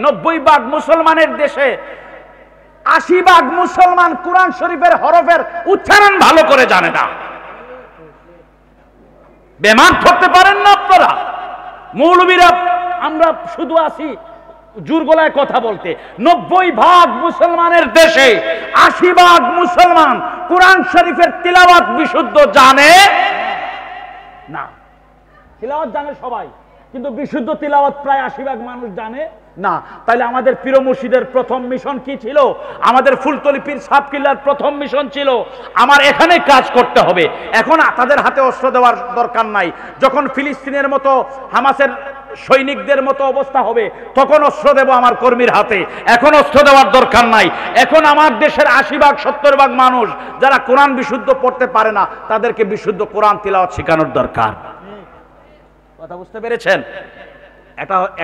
90 ভাগ মুসলমানের দেশে 80 ভাগ মুসলমান কোরআন শরীফের হরফের উচ্চারণ ভালো করে জানে না। বেমান করতে পারেন না আপনারা মৌলবীরা। আমরা শুধু আছি জোর গলায় কথা বলতে। 90 ভাগ মুসলমানের দেশে 80 ভাগ মুসলমান কোরআন শরীফের তিলাওয়াত বিশুদ্ধ জানে না। তিলাওয়াত জানে সবাই, কিন্তু বিশুদ্ধ তিলাওয়াত প্রায় 80 ভাগ মানুষ জানে না। তাহলে আমাদের পীর মুর্শিদের প্রথম মিশন কি ছিল? আমাদের ফুলতলি পীর সাহেব কিল্লার প্রথম মিশন ছিল আমার এখানে কাজ করতে হবে। এখন তাদের হাতে অস্ত্র দেওয়ার দরকার নাই। যখন ফিলিস্তিনের মতো হামাসের সৈনিকদের মতো অবস্থা হবে তখন অস্ত্র দেব আমার কর্মীর হাতে। এখন অস্ত্র দেওয়ার দরকার নাই। এখন আমার দেশের 80 ভাগ 70 ভাগ মানুষ যারা কোরআন বিশুদ্ধ পড়তে পারে না তাদেরকে বিশুদ্ধ কোরআন তিলাওয়াত শেখানোর দরকার। কথা বুঝতে পেরেছেন?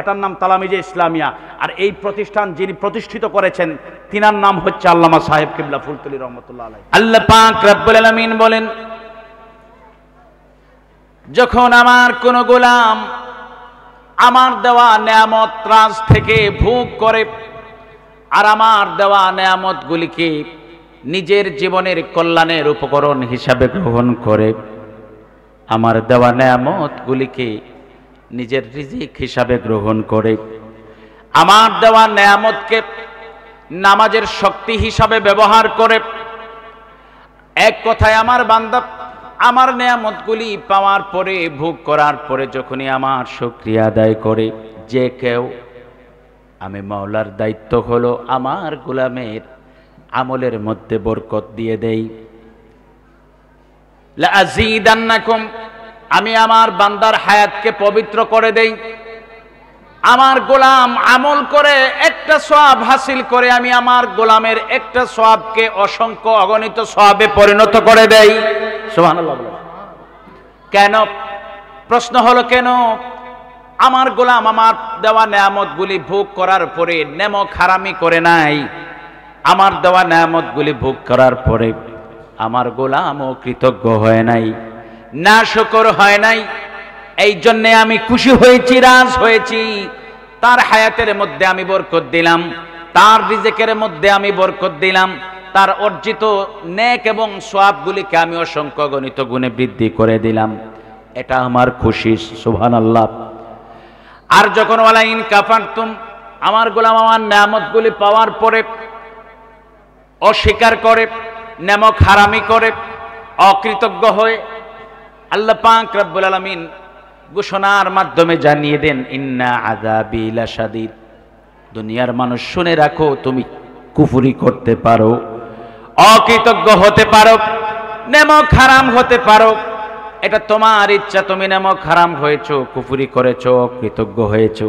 এটার নাম তালামিজে ইসলামিয়া। আর এই প্রতিষ্ঠান যিনি প্রতিষ্ঠিত করেছেন তিনার নাম হচ্ছে আল্লামা সাহেব কিবলা ফুলতলি রহমতুল্লাহ আলাইহি। আল্লাহ পাক রব্বুল আলামিন বলেন, যখন আমার কোন গোলাম আমার দেওয়া নেয়ামত রাজ থেকে ভোগ করে আর আমার দেওয়া নেয়ামতগুলিকে নিজের জীবনের কল্যাণের উপকরণ হিসাবে গ্রহণ করে, আমার দেওয়া নেয়ামতগুলিকে নিজের রিজিক হিসাবে গ্রহণ করে, আমার দেওয়া নেয়ামতকে নামাজের শক্তি হিসাবে ব্যবহার করে, এক কথায় আমার বান্দা আমার নেয়ামতগুলি পাওয়ার পরে ভোগ করার পরে যখনই আমার শুকরিয়া আদায় করে, যে কেউ আমি মাওলার দায়িত্ব হলো আমার গোলামের আমলের মধ্যে বরকত দিয়ে দেই। লা আযীদান্নাকুম, আমি আমার বান্দার হায়াতকে পবিত্র করে দেই। আমার গোলাম আমল করে একটা সওয়াব হাসিল করে আমি আমার গোলামের একটা সওয়াবকে অসংখ্য অগণিত সওয়াবে পরিণত করে দেই। সুবহানাল্লাহ। কেন? প্রশ্ন হলো কেন? আমার গোলাম আমার দেওয়া নেয়ামতগুলি ভোগ করার পরে নেমক হারামি করে নাই। আমার দেওয়া নেয়ামতগুলি ভোগ করার পরে আমার গোলামও কৃতজ্ঞ হয় নাই, নাশকর হয় নাই। এই জন্যে আমি খুশি হয়েছি, রাজ হয়েছি। তার হায়াতের মধ্যে আমি বরকত দিলাম, তার রিজিকের মধ্যে আমি বরকত দিলাম, তার অর্জিত নেক এবং সওয়াবগুলিকে আমি অসংখ্য গণিত গুণে বৃদ্ধি করে দিলাম। এটা আমার খুশি। সুবহানাল্লাহ। আর যখন ওয়ালা ইন কাফারতুম, আমার গোলাম আমার নেয়ামতগুলি পাওয়ার পরে অস্বীকার করে, নেমক হারামি করে, অকৃতজ্ঞ হয়ে, আল্লাহ পাক রব্বুল আলামিন ঘোষণার মাধ্যমে জানিয়ে দেন, ইন্না আযাবি লাশাদীদ। দুনিয়ার মানুষ শুনে রাখো, তুমি কুফরি করতে পারো, অকৃতজ্ঞ হতে পারো, নেমক হারাম হতে পারো, এটা তোমার ইচ্ছা। তুমি নেমক হারাম হয়েছো, কুফরি করেছো, অকৃতজ্ঞ হয়েছো,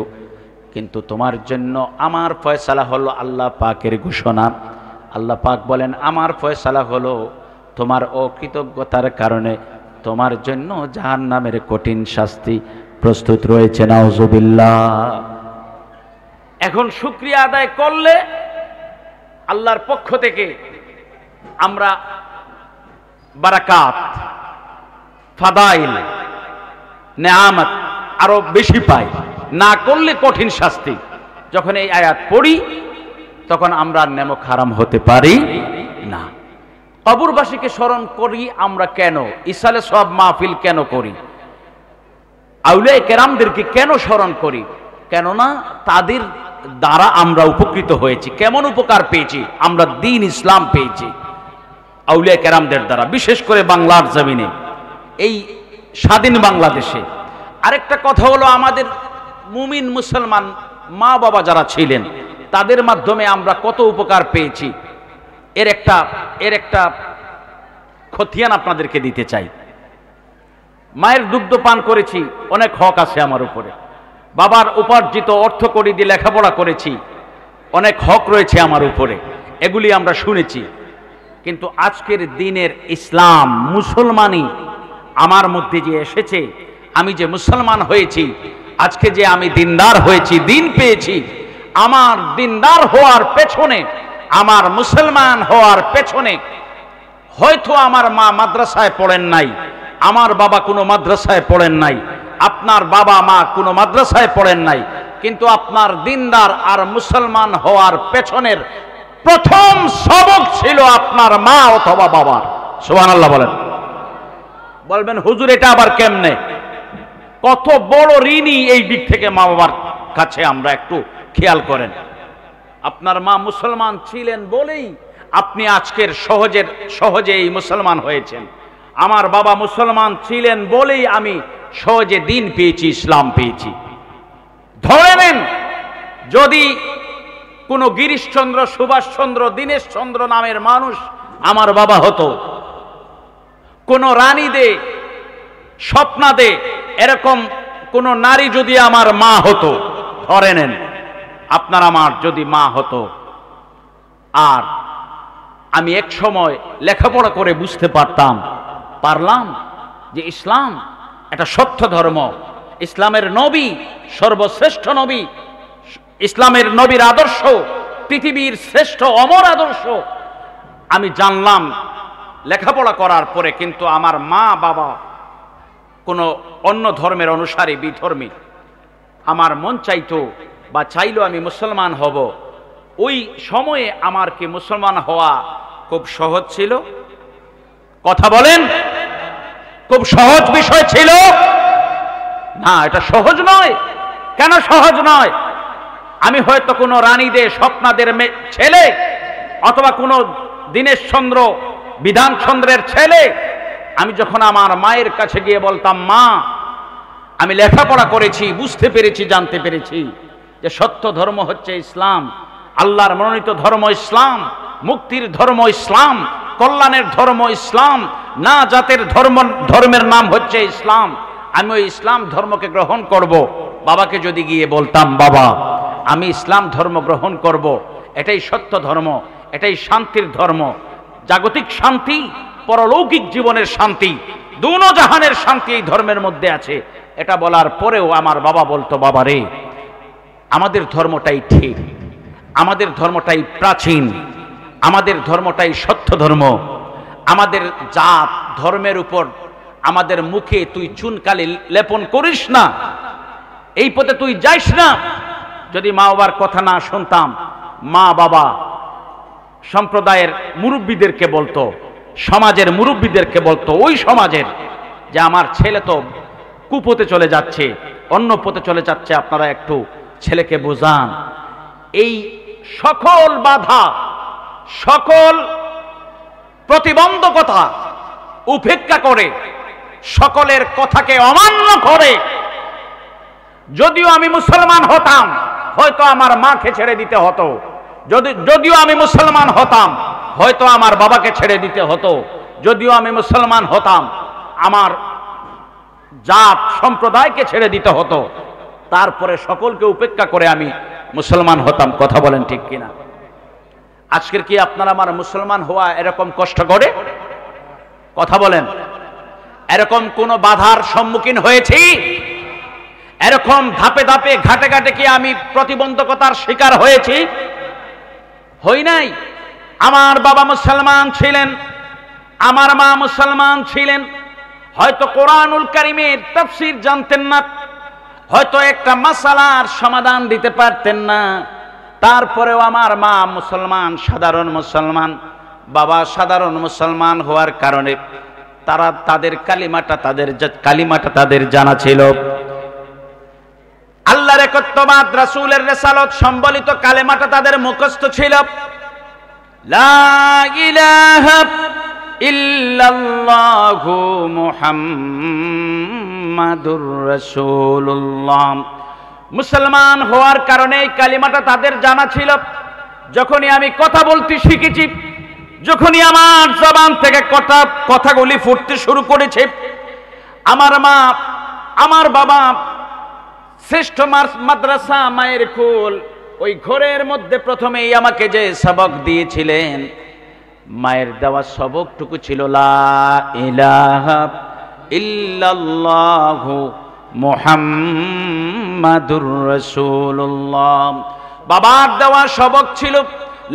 কিন্তু তোমার জন্য আমার ফয়সালা হলো আল্লাহ পাকের ঘোষণা। আল্লাহ পাক বলেন, আমার ফয়সালা হলো তোমার অকৃতজ্ঞতার কারণে তোমার জন্য জাহান্নামের কঠিন শাস্তি প্রস্তুত রয়েছে। নাউজুবিল্লাহ। এখন শুকরিয়া আদায় করলে আল্লাহর পক্ষ থেকে আমরা বারাকাত, ফাদাইল, নেয়ামত আরো বেশি পাই। না করলে কঠিন শাস্তি। যখন এই আয়াত পড়ি তখন আমরা নেমক হারাম হতে পারি না। কবরবাসীকে স্মরণ করি আমরা কেন? ইসালে সব মাহফিল কেন করি? আউলিয়া কেরামদেরকে কেন স্মরণ করি? কেননা তাদের দ্বারা আমরা উপকৃত হয়েছি। কেমন উপকার পেয়েছি? আমরা দ্বীন ইসলাম পেয়েছি আউলিয়া কেরামদের দ্বারা, বিশেষ করে বাংলার জমিনে, এই স্বাধীন বাংলাদেশে। আরেকটা কথা হলো, আমাদের মুমিন মুসলমান মা বাবা যারা ছিলেন তাদের মাধ্যমে আমরা কত উপকার পেয়েছি। এর একটা খতিয়ান আপনাদেরকে দিতে চাই। মায়ের দুগ্ধ পান করেছি, অনেক হক আছে আমার উপরে। বাবার উপার্জিত অর্থ কড়ি দিয়ে লেখাপড়া করেছি, অনেক হক রয়েছে আমার উপরে। এগুলি আমরা শুনেছি। কিন্তু আজকের দিনের ইসলাম, মুসলমানই আমার মধ্যে যে এসেছে, আমি যে মুসলমান হয়েছি, আজকে যে আমি দিনদার হয়েছি, দিন পেয়েছি, আমার দিনদার হওয়ার পেছনে, আমার মুসলমান হওয়ার পেছনে হয়তো আমার মা মাদ্রাসায় পড়েন নাই, আমার বাবা কোনো মাদ্রাসায় পড়েন নাই, আপনার বাবা মা কোনো মাদ্রাসায় পড়েন নাই, কিন্তু আপনার দিনদার আর মুসলমান হওয়ার পেছনের প্রথম সবক ছিল আপনার মা অথবা বাবার। সুবহানাল্লাহ বলেন। বলবেন হুজুর এটা আবার কেমনে? কত বড় ঋণী এই দিক থেকে মা বাবার কাছে আমরা একটু খেয়াল করেন। আপনার মা মুসলমান ছিলেন বলেই আপনি আজকের সহজে এই মুসলমান হয়েছেন। আমার বাবা মুসলমান ছিলেন বলেই আমি সহজে দিন পেয়েছি, ইসলাম পেয়েছি। ধরে নেন যদি কোনো গিরিশচন্দ্র, সুভাষচন্দ্র, দীনেশচন্দ্র নামের মানুষ আমার বাবা হতো, কোন রানী দে, স্বপ্না দে, এরকম কোন নারী যদি আমার মা হতো, ধরে নেন আপনার আমার যদি মা হতো, আর আমি এক সময় লেখাপড়া করে বুঝতে পারলাম যে ইসলাম এটা সত্য ধর্ম, ইসলামের নবী সর্বশ্রেষ্ঠ নবী, ইসলামের নবীর আদর্শ পৃথিবীর শ্রেষ্ঠ অমর আদর্শ, আমি জানলাম লেখাপড়া করার পরে। কিন্তু আমার মা বাবা কোনো অন্য ধর্মের অনুসারী, বিধর্মী, আমার মন চাইতো বা চাইলো আমি মুসলমান হব, ওই সময়ে আমার কি মুসলমান হওয়া খুব সহজ ছিল? কথা বলেন, খুব সহজ বিষয় ছিল না? এটা সহজ নয়। কেন সহজ নয়? আমি হয়তো কোনো রানীদের, স্বপ্নাদের ছেলে, অথবা কোনো দীনেশচন্দ্র, বিধানচন্দ্রের ছেলে, আমি যখন আমার মায়ের কাছে গিয়ে বলতাম, মা আমি লেখাপড়া করেছি, বুঝতে পেরেছি, জানতে পেরেছি যে সত্য ধর্ম হচ্ছে ইসলাম, আল্লাহর মনোনীত ধর্ম ইসলাম, মুক্তির ধর্ম ইসলাম, কল্যাণের ধর্ম ইসলাম, না জাতের ধর্মের নাম হচ্ছে ইসলাম, আমি ওই ইসলাম ধর্মকে গ্রহণ করব। বাবাকে যদি গিয়ে বলতাম, বাবা আমি ইসলাম ধর্ম গ্রহণ করব, এটাই সত্য ধর্ম, এটাই শান্তির ধর্ম, জাগতিক শান্তি, পরলৌকিক জীবনের শান্তি, দুনো জাহানের শান্তি এই ধর্মের মধ্যে আছে, এটা বলার পরেও আমার বাবা বলতো, বাবা রে আমাদের ধর্মটাই ঠিক, আমাদের ধর্মটাই প্রাচীন, আমাদের ধর্মটাই সত্য ধর্ম, আমাদের জাত ধর্মের উপর আমাদের মুখে তুই চুনকালি লেপন করিস না, এই পথে তুই যাইস না। যদি মা বাবার কথা না শুনতাম, মা বাবা সম্প্রদায়ের মুরব্বীদেরকে বলতো, সমাজের মুরব্বীদেরকে বলতো, ওই সমাজের, যে আমার ছেলে তো কুপথে চলে যাচ্ছে, অন্য পথে চলে যাচ্ছে, আপনারা একটু ছেলেকে বোঝান। এই সকল বাধা, সকল প্রতিবন্ধকতা উপেক্ষা করে, সকলের কথাকে অমান্য করে, যদিও আমি মুসলমান হতাম হয়তো আমার মাকে ছেড়ে দিতে হতো, যদিও আমি মুসলমান হতাম হয়তো আমার বাবাকে ছেড়ে দিতে হতো, যদিও আমি মুসলমান হতাম আমার জাত সম্প্রদায়কে ছেড়ে দিতে হতো, তারপরে সকলকে উপেক্ষা করে আমি মুসলমান হতাম। কথা বলেন ঠিক কিনা? আজকের কি আপনারা আমার মুসলমান হওয়া এরকম কষ্ট করে? কথা বলেন। এরকম কোন বাধার সম্মুখীন হয়েছি? এরকম ধাপে ধাপে, ঘাটে ঘাটে কি আমি প্রতিবন্ধকতার শিকার হয়েছি? হই নাই। আমার বাবা মুসলমান ছিলেন, আমার মা মুসলমান ছিলেন, হয়তো কোরআনুল কারীমের তাফসীর জানতেন না, হয়তো একটা মাসালার সমাধান দিতে পারতেন না, তারপরেও আমার মা মুসলমান, সাধারণ মুসলমান, বাবা সাধারণ মুসলমান হওয়ার কারণে তারা তাদের কালিমাটা তাদের জানা ছিল। আল্লাহর একত্ববাদ, রাসূলের রিসালাত সম্বলিত কালিমাটা তাদের মুখস্থ ছিল। লা ইলাহা ইল্লাল্লাহু মুহাম্মাদুর রাসূলুল্লাহ। মুসলমান হওয়ার কারণে এই কালিমাটা তাদের জানা ছিল। যখনই আমি কথা বলতে শিখেছি, যখনই আমার জবান থেকে কথাগুলি ফুটতে শুরু করেছে, আমার মা, আমার বাবা শ্রেষ্ঠ মাদ্রাসা মায়ের কুল, ওই ঘরের মধ্যে প্রথমেই আমাকে যে সবক দিয়েছিলেন, মায়ের দেওয়া সবকটুকু ছিল লা ইলাহা ইল্লাল্লাহু মুহাম্মাদুর রাসূলুল্লাহ। বাবার দেওয়া সবক ছিল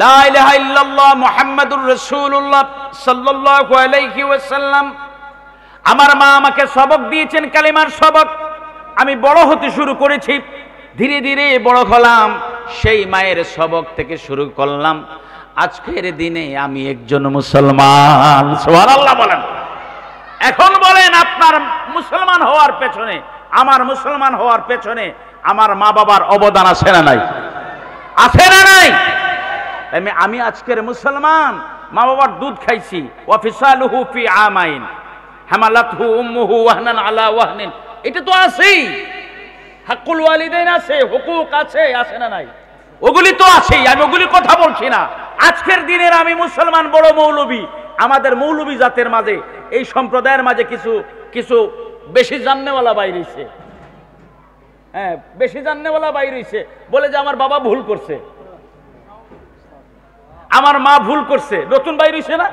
লা ইলাহা ইল্লাল্লাহ মুহাম্মাদুর রাসূলুল্লাহ সাল্লাল্লাহু আলাইহি ওয়াসাল্লাম। আমার মা আমাকে সবক দিয়েছেন, কালিমার সবক। আমি বড় হতে শুরু করেছি, ধীরে ধীরে বড় হলাম, সেই মায়ের সবক থেকে শুরু করলাম। আজকের দিনে আমি একজন মুসলমান। সুবহানাল্লাহ বলেন। এখন বলেন, আপনার মুসলমান হওয়ার পেছনে, আমার মুসলমান হওয়ার পেছনে আমার মা বাবার অবদান আছে না নাই? আছে না নাই? আমি আজকের মুসলমান, মা বাবার দুধ খাইছি। ওয়াফিসালুহু ফি আমাইন হামালাতহু উম্মুহু ওয়াহনান আলা ওয়াহনিন, এটা তো আছেই। হাক্কুল ওয়ালিদাইন আছে, হুকুক আছে, আছে না নাই? ওগুলি তো আছেই, আমি ওগুলি কথা বলছি না। আজকের দিনের আমি মুসলমান, বড় মৌলবী। আমাদের মৌলবী জাতের মাঝে, এই সম্প্রদায়ের মাঝে কিছু কিছু বেশি জাননেওয়ালা বাইর হইছে। হ্যাঁ, বেশি জাননেওয়ালা বাইর হইছে, বলে যে আমার বাবা ভুল করছে, আমার মা ভুল করছে। নতুন বাইর হইছে না,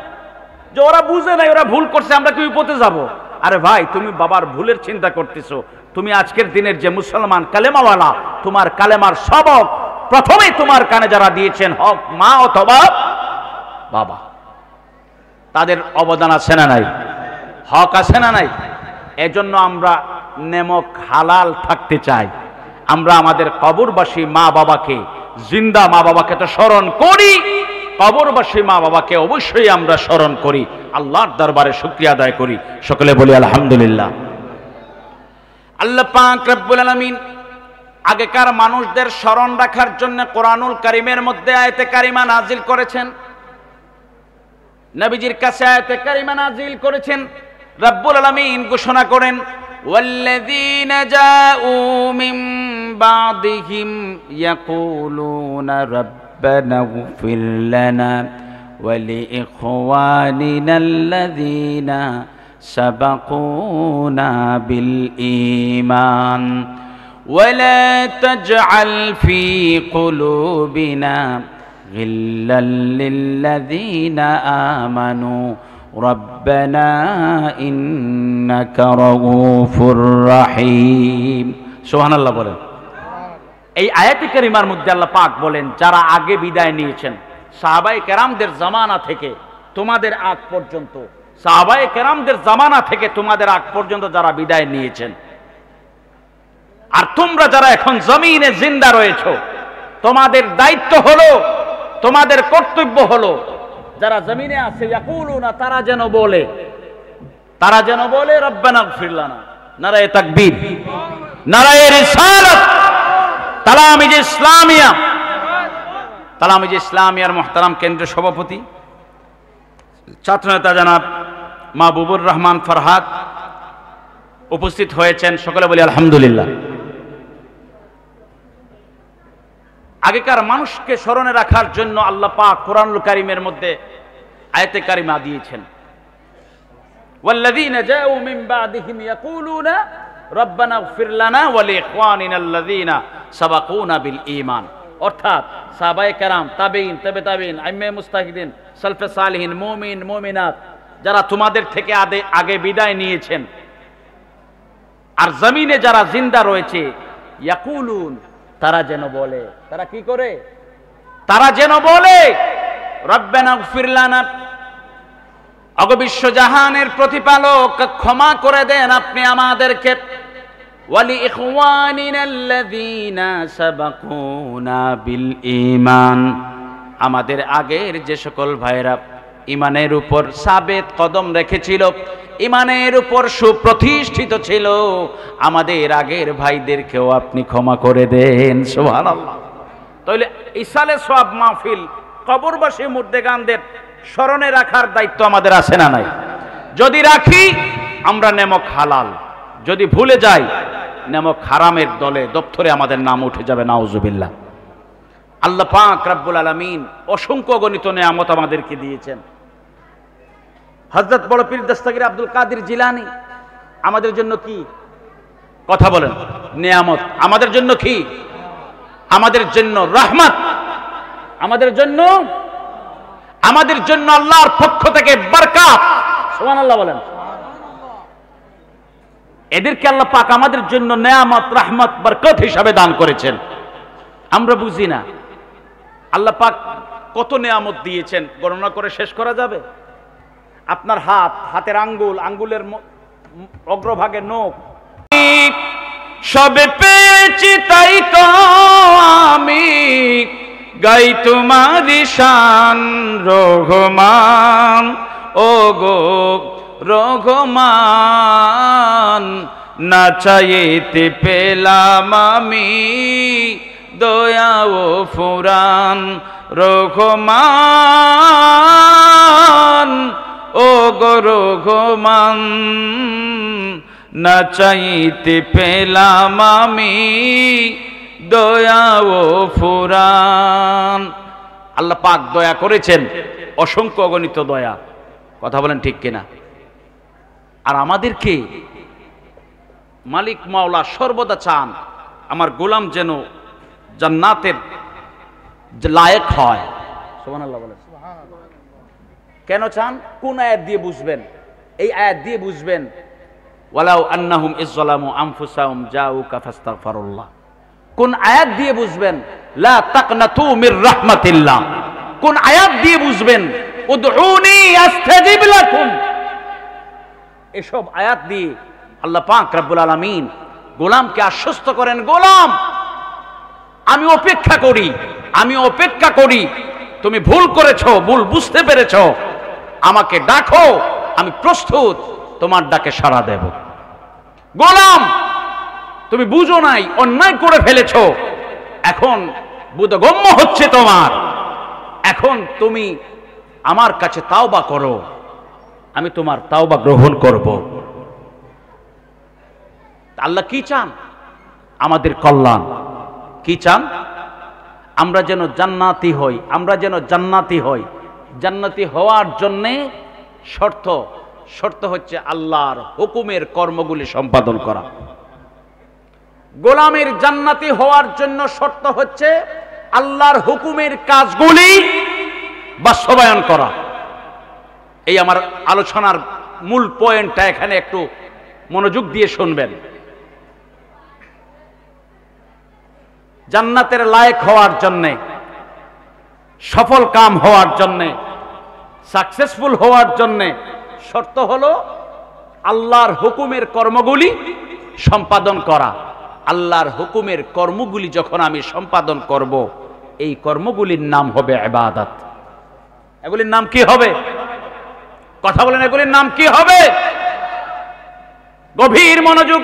যে ওরা বুঝে নাই, ওরা ভুল করছে, আমরা কি বিপদে যাব? আরে ভাই, তুমি বাবার ভুলের চিন্তা করতেছো। তুমি আজকের দিনের যে মুসলমান কালেমাওয়ালা, তোমার কালেমার সবক প্রথমেই তোমার কানে যারা দিয়েছেন, হক মা অথবা বাবা, তাদের অবদান আছে না নাই? হক আছে না নাই? এজন্য আমরা নেমক হালাল থাকতে চাই। আমরা আমাদের কবরবাসী মা বাবাকে, জিন্দা মা বাবাকে তো স্মরণ করি, কবরবাসী মা বাবাকে অবশ্যই আমরা স্মরণ করি, আল্লাহর দরবারে শুকরিয়া আদায় করি। সকলে বলি আলহামদুলিল্লাহ। আল্লাহ পাক রব্বুল আলামিন আগেকার মানুষদের স্মরণ রাখার জন্য কোরআনুল কারীমের মধ্যে আয়াতে কারিমা নাজিল করেছেন, নবীজির কাছে আয়াতে কারিমা নাজিল করেছেন। রব্বুল আলামিন ঘোষণা করেন, ওয়াল্লাযীনা জাউ মিন বাদিহিম ইয়াকুলুনা রাব্বানা ইগফির লানা ওয়া লিইখওয়ানিনা আল্লাযীনা সাবাকুনা বিল ঈমান ওয়া লা তাজআল ফী কুলুবিনা গিল্লাল লিল্লাযীনা আমানু রব্বানা ইন্নাকা রাউফুর রহিম। সুবহানাল্লাহ বলেন। এই আয়াতে কারিমার মধ্যে আল্লাহ পাক বলেন, যারা আগে বিদায় নিয়েছেন, সাহাবায়ে কেরামদের জামানা থেকে তোমাদের আগ পর্যন্ত, সাহাবায়ে কেরামদের জামানা থেকে তোমাদের আগ পর্যন্ত যারা বিদায় নিয়েছেন, আর তোমরা যারা এখন জমিনে জিন্দা রয়েছো, তোমাদের দায়িত্ব হলো, তোমাদের কর্তব্য হলো, যারা জমিনে আছে ইয়াকুলুনা, তারা যেন বলে রব্বানা ইগফির লানা। নারায়ে তাকবীর, নারায়ে রিসালাত, তালামিজ ইসলামিয়ার মুহতারাম কেন্দ্রীয় সভাপতি ছাত্রনেতা জনাব মাহবুবুর রহমান ফরহাদ উপস্থিত হয়েছেন। সকলে বলি আলহামদুলিল্লাহ। আগেকার মানুষকে স্মরণে রাখার জন্য আল্লাহ পাক কোরআনুল কারীমের মধ্যে আয়াতে কারিমা দিয়েছেন, ওয়াল্লাযীনা জাউ মিন বাদিহিম ইয়াকুলুনা রব্বানা ইগফির লানা ওয়া লিইখওয়ানিনা আল্লাযীনা সাবাকুনা বিল ঈমান। অর্থাৎ সাহাবায়ে কেরাম, তাবেঈন, তাবে তাবেঈন, আইম্মায়ে মুজতাহিদিন, সালফে সালিহিন, মুমিন মুমিনাত, যারা তোমাদের থেকে আগে বিদায় নিয়েছেন, আর জমিনে যারা জিন্দা রয়েছে, ইয়াকুলুন, তারা যেন বলে, তারা কি করে? তারা যেন বলে রব্বানা ইগফির লানা, ওগো বিশ্বজাহানের প্রতিপালক, ক্ষমা করে দেন আপনি আমাদেরকে, ওয়া লিইখওয়ানিনা আল্লাযীনা সাবাকুনা বিল ঈমান, আমাদের আগের যে সকল ভাইরা ঈমানের উপর সাবেত কদম রেখেছিল, ঈমানের উপর সুপ্রতিষ্ঠিত ছিল, আমাদের আগের ভাইদেরকেও আপনি ক্ষমা করে দেন। সুবহানাল্লাহ। তাহলে ইসালে সওয়াব মাহফিল, কবরবাসী মুর্দেগানদের স্মরণে রাখার দায়িত্ব আমাদের আছে না নাই? যদি রাখি আমরা নেমক হালাল, যদি ভুলে যাই নেমক হারামের দলে দপ্তরে আমাদের নাম উঠে যাবে, নাউজুবিল্লাহ। আল্লাহ পাক রব্বুল আলামিন অসংখ্য গণিত নেয়ামত আমাদেরকে দিয়েছেন। হযরত বড় পীর দস্তগীর আব্দুল কাদের জিলানী আমাদের জন্য কি? কথা বলেন। নেয়ামত। আমাদের জন্য কি? আমাদের জন্য রহমত, আমাদের জন্য আল্লাহর পক্ষ থেকে বরকত। সুবহানাল্লাহ বলেন। এদেরকে আল্লাহ পাক আমাদের জন্য নেয়ামত, রহমত, বরকত হিসাবে দান করেছেন। আমরা বুঝি না আল্লাহ পাক কত নেয়ামত দিয়েছেন, গণনা করে শেষ করা যাবে? আপনার হাতের আঙ্গুল, আঙ্গুলের অগ্রভাগে নখ, সবে পেয়েছি তাই তো আমি গাই তোমারি শান রহমান, ও গো রহমান, না চাইতে পেলাম আমি দয়া ও ফুরান রহমান, ও গো রহমান, না চাইতে পেলাম আমি দয়া ও ফুরান। আল্লাহ পাক দয়া করেছেন, অসংখ্য অগণিত দয়া। কথা বলেন ঠিক কিনা? আর আমাদেরকে মালিক মাওলা সর্বদা চান আমার গোলাম যেন জান্নাতের লায়েক হয়। সুবহানাল্লাহ বলেন। কেন চান? কোন আয়াত দিয়ে বুঝবেন? এই আয়াত দিয়ে বুঝবেন, ওয়ালাউ আন্নাহুম ইযলামু আনফুসাহুম জাউকা ফাস্তাগফিরুল্লাহ। কোন আয়াত দিয়ে বুঝবেন লা তাকনাতু মির রাহমাতিল্লাহ? কোন আয়াত দিয়ে বুঝবেন উদউনি আস্তাজিব লাকুম? এসব আয়াত দিয়ে আল্লাহ পাক রব্বুল আলামিন গোলামকে আশ্বস্ত করেন, গোলাম আমি অপেক্ষা করি, তুমি ভুল করেছো, ভুল বুঝতে পেরেছো, আমাকে ডাকো, আমি প্রস্তুত তোমার ডাকে সাড়া দেব। গোলাম তুমি বুঝো নাই, অন্যায় করে ফেলেছো, এখন বোধগম্য হচ্ছে তোমার, এখন তুমি আমার কাছে তাওবা করো, আমি তোমার তাওবা গ্রহণ করব। আল্লাহ কি চান? আমাদের কল্যাণ। কি চান? আমরা যেন জান্নাতি হই, জান্নাতি হওয়ার জন্যে শর্ত হচ্ছে আল্লাহর হুকুমের কর্মগুলি সম্পাদন করা। গোলামের জান্নাতি হওয়ার জন্য শর্ত হচ্ছে আল্লাহর হুকুমের কাজগুলি বাস্তবায়ন করা। এই আমার আলোচনার মূল পয়েন্টটা এখানে একটু মনোযোগ দিয়ে শুনবেন। জান্নাতের লায়েক হওয়ার জন্যে, সফল কাম হওয়ার জন্যে, সাকসেসফুল হওয়ার জন্যে শর্ত হলো আল্লাহর হুকুমের কর্মগুলি সম্পাদন করা। আল্লাহর হুকুমের কর্মগুলি যখন আমি সম্পাদন করব, এই কর্মগুলির নাম হবে ইবাদত। এগুলির নাম কি হবে? কথা বলেন, এগুলির নাম কি হবে? গভীর মনোযোগ।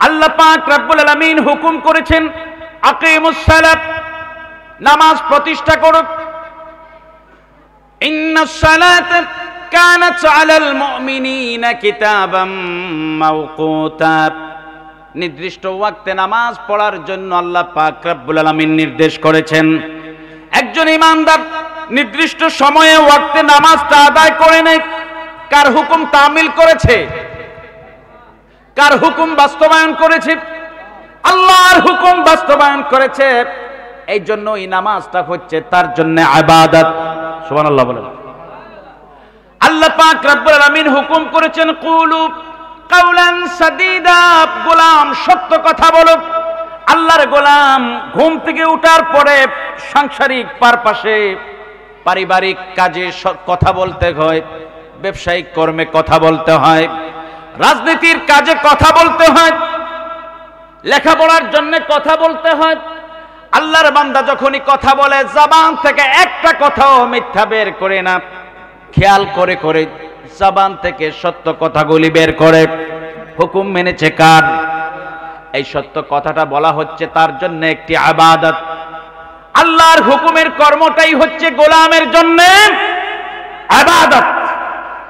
আল্লাহ পাক রব্বুল আলামিন হুকুম করেছেন আকিমুস সালাত, নামাজ প্রতিষ্ঠা করো। ইন্নাস সালাতা কানাত আলাল মুমিনিনা কিতাবাম মাওকুতা। নির্দিষ্ট ওয়াক্তে নামাজ পড়ার জন্য আল্লাহ পাক রব্বুল আলামিন নির্দেশ করেছেন। একজন ঈমানদার নির্দিষ্ট সময়ে ওয়াক্তে নামাজটা আদায় করে নেয়, কার হুকুম তামিল করেছে? কার হুকুম বাস্তবায়ন করেছে? আল্লাহর হুকুম বাস্তবায়ন করেছে। এই জন্য এই নামাজটা হচ্ছে তার জন্য ইবাদত। সুবহানাল্লাহ বলেন। আল্লাহ পাক রব্বুল আলামিন হুকুম করেছেন কুলু কাওলান সাদীদা, গোলাম সত্য কথা বলো। আল্লাহর গোলাম ঘুম থেকে ওঠার পরে সাংসারিক পারপাসে, পারিবারিক কাজে কথা বলতে হয়, ব্যবসায়িক কর্মে কথা বলতে হয়, রাজনীতির কাজে কথা বলতে হয়, লেখাপড়ার জন্য কথা বলতে হয়। আল্লাহর বান্দা যখনই কথা বলে, জবান থেকে একটা কথাও মিথ্যা বের করে না, খেয়াল করে করে জবান থেকে সত্য কথাগুলি বের করে। হুকুম মেনেছে কার? এই সত্য কথাটা বলা হচ্ছে তার জন্য একটি ইবাদত। আল্লাহর হুকুমের কর্মটাই হচ্ছে গোলামের জন্য ইবাদত।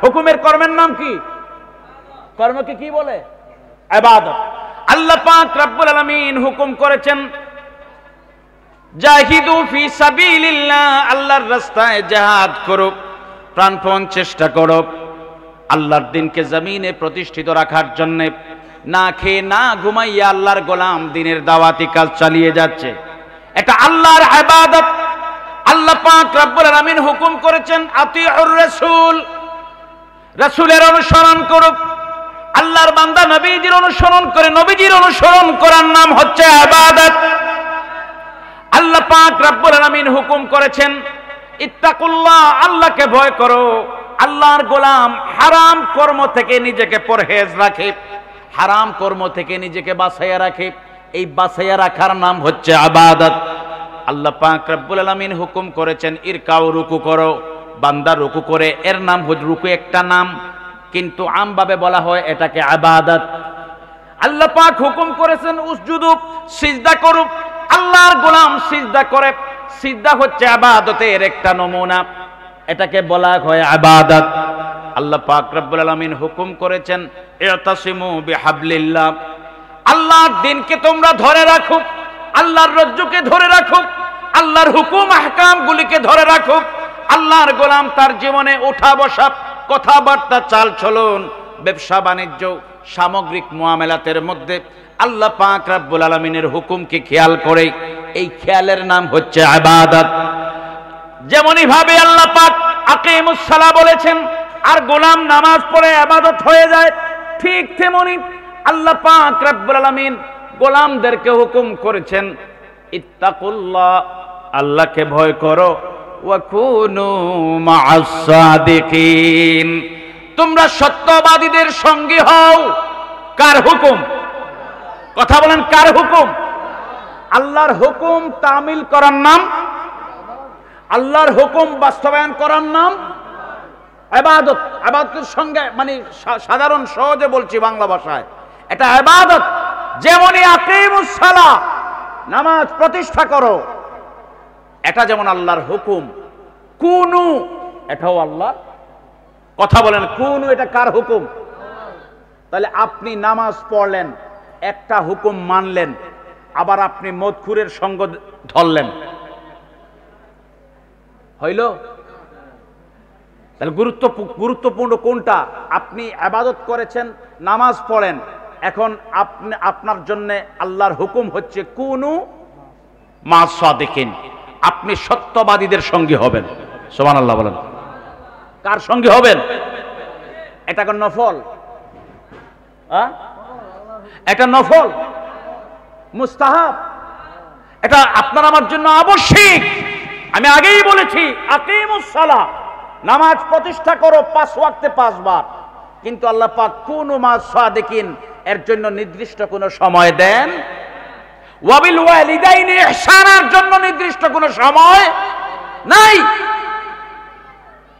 হুকুমের কর্মের নাম কি? কর্মকে কি বলে? ইবাদত। আল্লাহ পাক রব্বুল আলামিন হুকুম করেছেন জাহিদু ফি সাবিলিল্লাহ, আল্লাহর রাস্তায় জিহাদ করো, প্রাণপণ চেষ্টা করো আল্লাহর দ্বীনকে জমিনে প্রতিষ্ঠিত রাখার জন্য। না খেয়ে না ঘুমাইয়া আল্লাহর গোলাম দ্বীনের দাওয়াতি কাজ চালিয়ে যাচ্ছে, এটা আল্লাহর ইবাদত। আল্লাহ পাক রব্বুল আলামিন হুকুম করেছেন আতিউর রাসূল, রাসূলের অনুসরণ করো। আল্লাহর বান্দা নবীজির অনুসরণ করে, নবীজির অনুসরণ করার নাম হচ্ছে ইবাদত। আল্লাহ পাক রব্বুল আলামিন হুকুম করেছেন ইত্তাকুল্লাহ, আল্লাহকে ভয় করো। আল্লাহর গোলাম হারাম কর্ম থেকে নিজেকে পরহেজ রাখে, হারাম কর্ম থেকে নিজেকে বাঁচাইয়া রাখে, এই বাঁচাইয়া রাখার নাম হচ্ছে ইবাদত। আল্লাহ পাক রব্বুল আলামিন হুকুম করেছেন ইরকাউ, রুকু করো। বান্দা রুকু করে, এর নাম হচ্ছে রুকু একটা নাম, কিন্তু আমভাবে বলা হয় এটাকে ইবাদত। আল্লাহ পাক হুকুম করেছেন উসজুদু, সিজদা করুক। আল্লাহর গোলাম সিজদা করে, সিজদা হচ্ছে ইবাদতের একটা নমুনা, এটাকে বলা হয় ইবাদত। আল্লাহ পাক রব্বুল আলামিন হুকুম করেছেন ইতাসিমু বিহাবলিল্লাহ, আল্লাহর দ্বীনকে তোমরা ধরে রাখো, আল্লাহর রজ্জুকে ধরে রাখো, আল্লাহর হুকুম আহকাম গুলিকে ধরে রাখো। আল্লাহর গোলাম তার জীবনে ওঠা বসা, কথাবার্তা, চাল চলন, ব্যবসা বাণিজ্য, সামগ্রিক মুআমালাতের মধ্যে আল্লাহ পাক রব্বুল আলামিনের হুকুমকে খেয়াল করে, এই খেয়ালের নাম হচ্ছে ইবাদত। যেমনই ভাবে আল্লাহ পাক আকিমুস সালাহ বলেছেন আর গোলাম নামাজ পড়ে ইবাদত হয়ে যায়, ঠিক তেমনি আল্লাহ পাক রব্বুল আলামিন গোলামদেরকে হুকুম করেছেন ইত্তাকুল্লাহ, আল্লাহকে ভয় করো, ওয়া কুনু মা'আস সাদিকিন, তোমরা সত্যবাদীদের সঙ্গী হও। কার হুকুম? কথা বলেন, কার হুকুম? আল্লাহর হুকুম তামিল করার নাম, আল্লাহর হুকুম বাস্তবায়ন করার নাম ইবাদত। ইবাদতের সঙ্গে মানে সাধারণ সহজে বলছি বাংলা ভাষায়, এটা ইবাদত। যেমনই আকিমুস সালাহ, নামাজ প্রতিষ্ঠা করো, এটা যেমন আল্লাহর হুকুম। কুনু, এটাও আল্লাহ। কথা বলেন, কুনু এটা কার হুকুম? তাহলে আপনি নামাজ পড়লেন, একটা হুকুম মানলেন, আবার আপনি মদখুরের সঙ্গ ধরলেন, হইল? তাহলে গুরুত্বপূর্ণ কোনটা? আপনি ইবাদত করেছেন, নামাজ পড়েন, এখন আপনি আপনার জন্য আল্লাহর হুকুম হচ্ছে কুনু মা'আস সাদিকিন, আপনি সত্যবাদীদের সঙ্গী হবেন। সুবহানাল্লাহ বলেন। কার সঙ্গী হবেন? এটা কোন নফল? এটা নফল, মুস্তাহাব, এটা আপনার আমার জন্য আবশ্যিক। আমি আগেই বলেছি আকিমুস সালাহ, নামাজ প্রতিষ্ঠা করো 5 ওয়াক্তে 5 বার, কিন্তু আল্লাহ পাক কুনু মা'আস সাদিকিন এর জন্য নির্দিষ্ট কোনো সময় দেন। ওয়াবিল ওয়ালিদাইনি ইহসানার জন্য নির্দিষ্ট কোনো সময় নাই।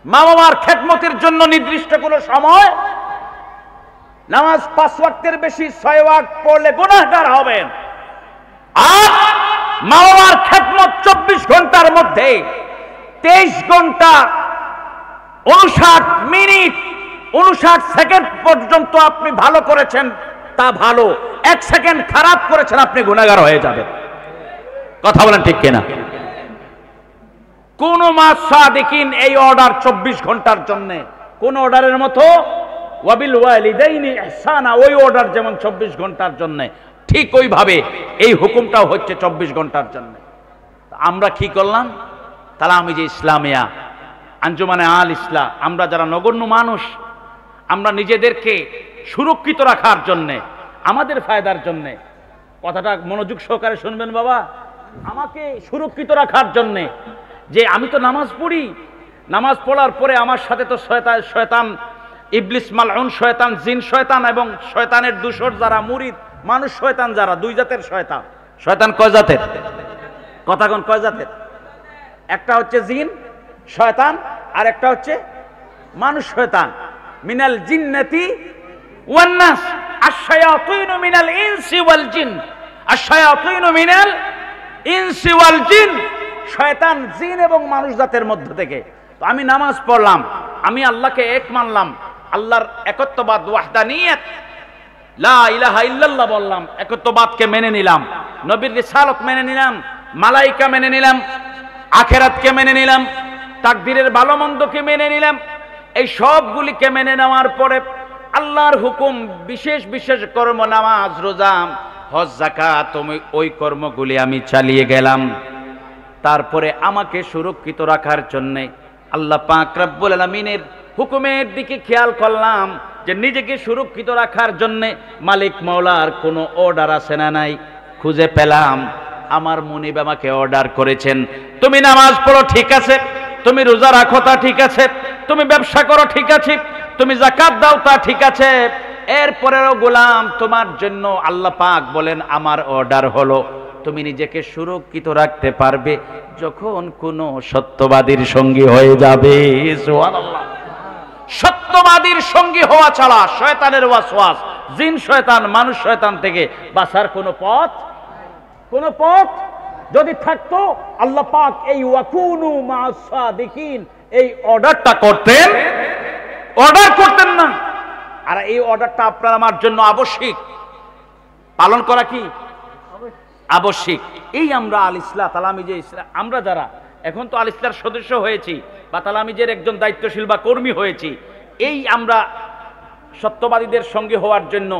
মা বাবার খেদমতের জন্য নির্দিষ্ট কোনো সময়। নামাজ 5 ওয়াক্তের বেশি 6 ওয়াক্ত পড়লে গুনাহগার হবেন। আর মা বাবার খেদমত 24 ঘন্টার মধ্যে 23 ঘন্টা 59 মিনিট 59 সেকেন্ড পর্যন্ত আপনি ভালো করেছেন, তা ভালো। 1 সেকেন্ড খারাপ করেছেন, আপনি গুনাহগার হয়ে যাবেন। কথা বলেন ঠিক কিনা? কোন মা'আস সাদিকিন এই অর্ডার 24 ঘন্টার জন্য, কোন অর্ডারের মতো ওয়াবিল ওয়ালিদাইনি ইহসানা, ওই অর্ডার যেমন 24 ঘন্টার জন্য, ঠিক ওইভাবে এই হুকুমটাও হচ্ছে 24 ঘন্টার জন্য। আমরা কি করলাম? তাহলে আমি যে ইসলামিয়া আঞ্জুমানে আল ইসলাম, আমরা যারা নগণ্য মানুষ, আমরা নিজেদেরকে সুরক্ষিত রাখার জন্যে, আমাদের ফায়দার জন্যে, কথাটা মনোযোগ সহকারে শুনবেন বাবা, আমাকে সুরক্ষিত রাখার জন্যে, যে আমি তো নামাজ পড়ি, নামাজ পড়ার পরে আমার সাথে তো শয়তান ইবলিস মালউন শয়তান, জিন শয়তান এবং শয়তানের দূষর যারা মুরিদ মানুষ শয়তান, যারা 2 জাতের শয়তান। শয়তান কয় জাতের? কথা কোন কয় জাতের? একটা হচ্ছে জিন শয়তান, আর একটা হচ্ছে মানুষ শয়তান। মিনাল জিন্নাতি ওয়ান নাস, আশ-শায়াতিনু মিনাল ইনসি ওয়াল জিন, আশ-শায়াতিনু মিনাল ইনসি ওয়াল জিন, শয়তান জিন এবং মানুষ জাতের মধ্য থেকে। তো আমি নামাজ পড়লাম, আমি আল্লাহকে এক মানলাম, আল্লাহর একত্ববাদ ওয়াহদানিয়ত লা ইলাহা ইল্লাল্লাহ বললাম, একত্ববাদকে মেনে নিলাম, নবীর রিসালাত মেনে নিলাম, মালাইকা মেনে নিলাম, আখিরাতকে মেনে নিলাম, তাকদীরের ভালো মন্দকে মেনে নিলাম। এই সবগুলিকে মেনে নেওয়ার পরে আল্লাহর হুকুম, বিশেষ বিশেষ কর্ম, নামাজ, রোজা, হজ, যাকাত, ওই কর্মগুলি আমি চালিয়ে গেলাম। তারপরে আমাকে সুরক্ষিত রাখার জন্য আল্লাহ পাক রব্বুল আলামিনের হুকুমের দিকে খেয়াল করলাম, যে নিজেকে সুরক্ষিত রাখার জন্য মালিক মাওলার কোনো অর্ডার আছে না নাই। খুঁজে পেলাম আমার মুনিব আমাকে অর্ডার করেছেন, তুমি নামাজ পড়ো ঠিক আছে, তুমি রোজা রাখো তা ঠিক আছে, তুমি ব্যবসা করো ঠিক আছে, তুমি যাকাত দাও তা ঠিক আছে, এরপরেও গোলাম তোমার জন্য আল্লাহ পাক বলেন আমার অর্ডার হলো তুমি নিজেকে সুরক্ষিত রাখতে পারবে যখন কোনো সত্যবাদীর সঙ্গী হয়ে যাবে। সুবহানাল্লাহ। সত্যবাদীর সঙ্গী হওয়া ছাড়া শয়তানের ওয়াসওয়াস, জিন শয়তান মানুষ শয়তান থেকে বাঁচার কোনো পথ যদি থাকতো আল্লাহ পাক এই ওয়াকুনু মা'আস সাদিকিন এই অর্ডারটা অর্ডার করতেন না। আর এই অর্ডারটা আপনার আমার জন্য আবশ্যিক, পালন করা কি আবশ্যিক। এই আমরা আল ইসলাহ তালামিজে ইসলাম, আমরা যারা এখন তো আল ইসলাহর সদস্য হয়েছি বা তালামিজের একজন দায়িত্বশীল বা কর্মী হয়েছি, এই আমরা সত্যবাদীদের সঙ্গে হওয়ার জন্য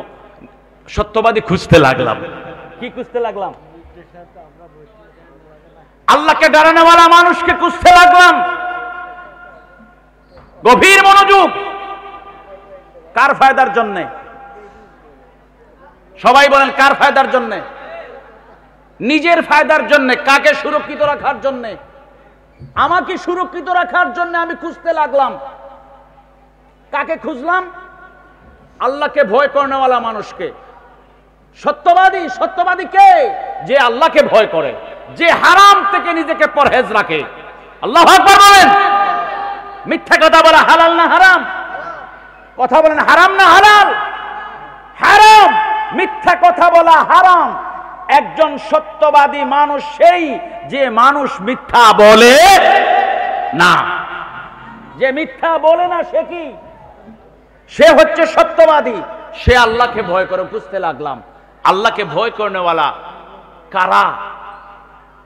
সত্যবাদী খুঁজতে লাগলাম। কি খুঁজতে লাগলাম? আল্লাহকে ডরানোওয়ালা মানুষকে খুঁজতে লাগলাম। গভীর মনোযোগ। কার ফায়দার জন্য? সবাই বলেন কার ফায়দার জন্য? নিজের ফায়দার জন্য। কাকে সুরক্ষিত রাখার জন্য? আমাকে সুরক্ষিত রাখার জন্য আমি খুঁজতে লাগলাম। কাকে খুঁজলাম? আল্লাহকে ভয় করেওয়ালা মানুষকে। সত্যবাদী কে? যে আল্লাহকে ভয় করে, যে হারাম থেকে নিজেকে পরহেজ রাখে। আল্লাহু আকবার বলেন। মিথ্যা কথা বলা হালাল না হারাম? কথা বলেন হারাম না হালাল? হারাম। মিথ্যা কথা বলা হারাম। একজন সত্যবাদী মানুষ সেই যে মানুষ মিথ্যা বলে না। যে মিথ্যা বলে না সে কি? সে হচ্ছে সত্যবাদী। সে আল্লাহকে ভয় করে। বুঝতে লাগলাম আল্লাহকে ভয় করেওয়ালা কারা,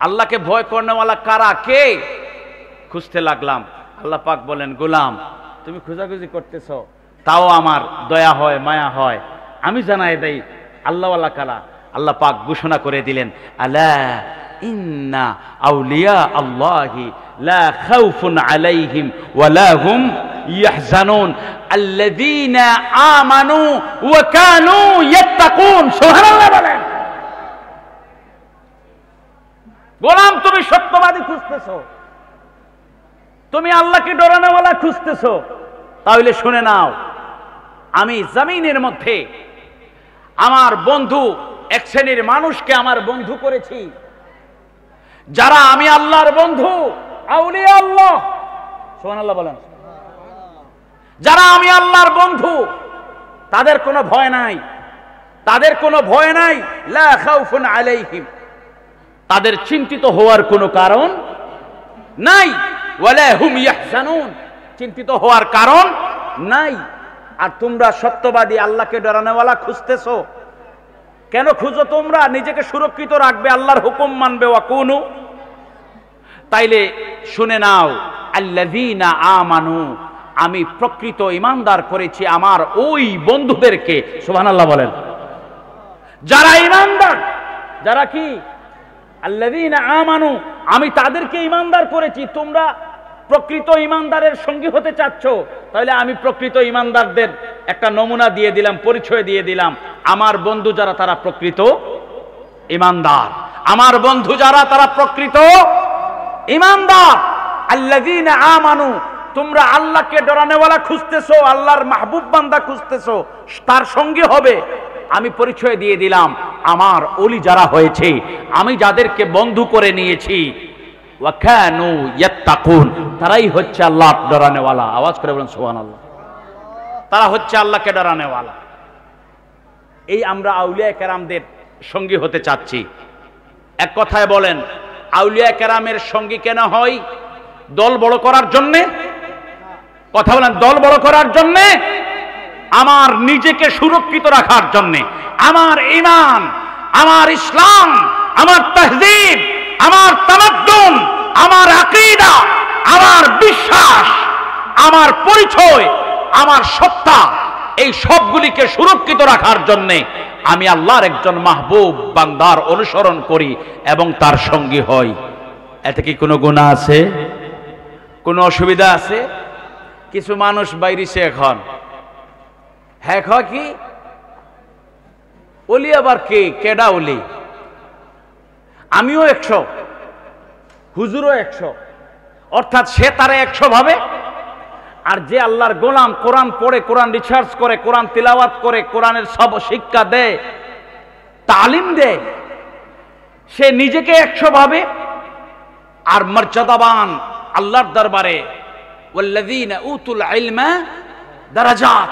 আল্লাহকে ভয় করেওয়ালা কারা, কে? খুঁজতে লাগলাম। আল্লাহ পাক বলেন গোলাম তুমি খোঁজাখুঁজি করতেছ, তাও আমার দয়া হয় মায়া হয়, আমি জানাই দেই আল্লাহওয়ালা কারা। আল্লাহ পাক ঘোষণা করে দিলেন আলা ইন্না আউলিয়া আল্লাহি লা খাউফুন আলাইহিম ওয়া লা হুম ইয়াহজানুন আল্লাযীনা আমানু ওয়া কানু ইয়াত্তাকুন। সুবহানাল্লাহ বলেন। গোলাম তুমি সত্যবাদী খুঁজতেছো, তুমি আল্লাহকে ডরানোওয়ালা খুঁজতেছো, তাহলে শুনে নাও আমি জমিনের মধ্যে আমার বন্ধু এক শ্রেণীর মানুষকে আমার বন্ধু করেছি যারা আমি আল্লাহর বন্ধু, আউলিয়া আল্লাহ। সুবহানাল্লাহ বলেন। যারা আমি আল্লাহর বন্ধু তাদের কোনো ভয় নাই, তাদের কোনো ভয় নাই। লা খাউফুন আলাইহিম, তাদের চিন্তিত হওয়ার কোনো কারণ নাই। ওয়ালা হুম ইয়াহজানুন, চিন্তিত হওয়ার কারণ নাই। আর তোমরা সত্যবাদী আল্লাহকে ডরানোওয়ালা খুঁজতেছো, কেন খুঁজো? তোমরা নিজেকে সুরক্ষিত রাখবে, আল্লাহর হুকুম মানবে। ওয়াকুনু, তাইলে শুনে নাও আল্লাযীনা আমানু, আমি প্রকৃত ঈমানদার করেছি আমার ওই বন্ধুদেরকে। সুবহানাল্লাহ বলেন। যারা ঈমানদার, যারা কি? আল্লাযীনা আমানু, আমি তাদেরকে ঈমানদার করেছি। তোমরা প্রকৃত ঈমানদারের সঙ্গী হতে চাচ্ছ, তাহলে আমি প্রকৃত ঈমানদারদের একটা নমুনা দিয়ে দিলাম, পরিচয় দিয়ে দিলাম। আমার বন্ধু যারা তারা প্রকৃত ঈমানদার, আমার বন্ধু যারা তারা প্রকৃত ঈমানদার। আল্লাযীনা আমানু, তোমরা আল্লাহকে ডরানোওয়ালা খুঁজতেছো, আল্লাহর মাহবুব বান্দা খুঁজতেছো, তার সঙ্গী হবে। আমি পরিচয় দিয়ে দিলাম আমার ওলি যারা হয়েছে, আমি যাদেরকে বন্ধু করে নিয়েছি, ওয়া কানু ইয়াত্তাকুন, তারাই হচ্ছে আল্লাহ ডরানোওয়ালা। আওয়াজ করে বলেন সুবহানাল্লাহ। তারা হচ্ছে আল্লাহকে ডরানোওয়ালা। এই আমরা আউলিয়া কেরামদের সঙ্গী হতে চাচ্ছি। এক কথায় বলেন আউলিয়া কেরামের সঙ্গী কেন হয়? দল বড় করার জন্যে? কথা বলেন দল বড় করার জন্যে? আমার নিজেকে সুরক্ষিত রাখার জন্যে, আমার ঈমান, আমার ইসলাম, আমার তাহযীব, আমার তামাদ্দুন, আমার আকীদা, আমার বিশ্বাস, আমার পরিচয়, আমার সত্তা, এই সবগুলিকে সুরক্ষিত রাখার জন্যে আমি আল্লাহর একজন মাহবুব বান্দার অনুসরণ করি এবং তার সঙ্গী হই। এতে কি কোনো গুনাহ আছে? কোনো অসুবিধা আছে? কিছু মানুষ বাইরেছে এখন, হ্যাঁ কি ওলি, আবার কে কেডা ওলি? আমিও 100, হুজুরও 100, অর্থাৎ সে তারা 100 ভাবে, আর যে আল্লাহর গোলাম কোরআন পড়ে, কোরআন রিসার্চ করে, কোরআন তিলাওয়াত করে, কোরআনের সব শিক্ষা দেয়, তালিম দেয়, সে নিজেকে 100 ভাবে আর মর্যাদাবান আল্লাহর দরবারে। ওয়াল্লাযীনা উতুল ইলমা দারাজাত,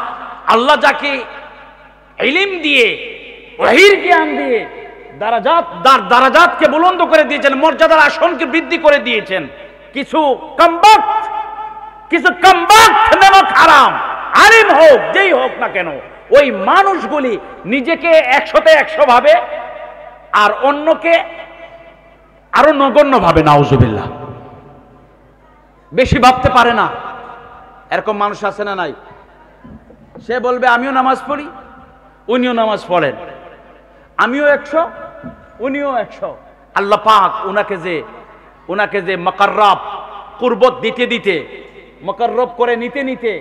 আল্লাহ যাকে ইলম দিয়ে, ওহীর জ্ঞান দিয়ে দারাজাতকে বুলন্দ করে দিয়েছেন, মর্যাদার আসনকে বৃদ্ধি করে দিয়েছেন। কিছু কমবক্ত নামক হারাম আলিম হোক, যেই হোক না কেন, ওই মানুষগুলি নিজেকে 100তে 100 ভাবে আর অন্যকে আরো নগণ্য ভাবে। নাউজুবিল্লাহ, বেশি ভাবতে পারে না। এরকম মানুষ আছে না নাই? সে বলবে আমিও নামাজ পড়ি, উনিও নামাজ পড়েন, আমিও 100, উনিও 100। আল্লাহ পাক উনাকে যে মুকাররব কুরবত দিতে দিতে, মুকাররব করে নিতে নিতে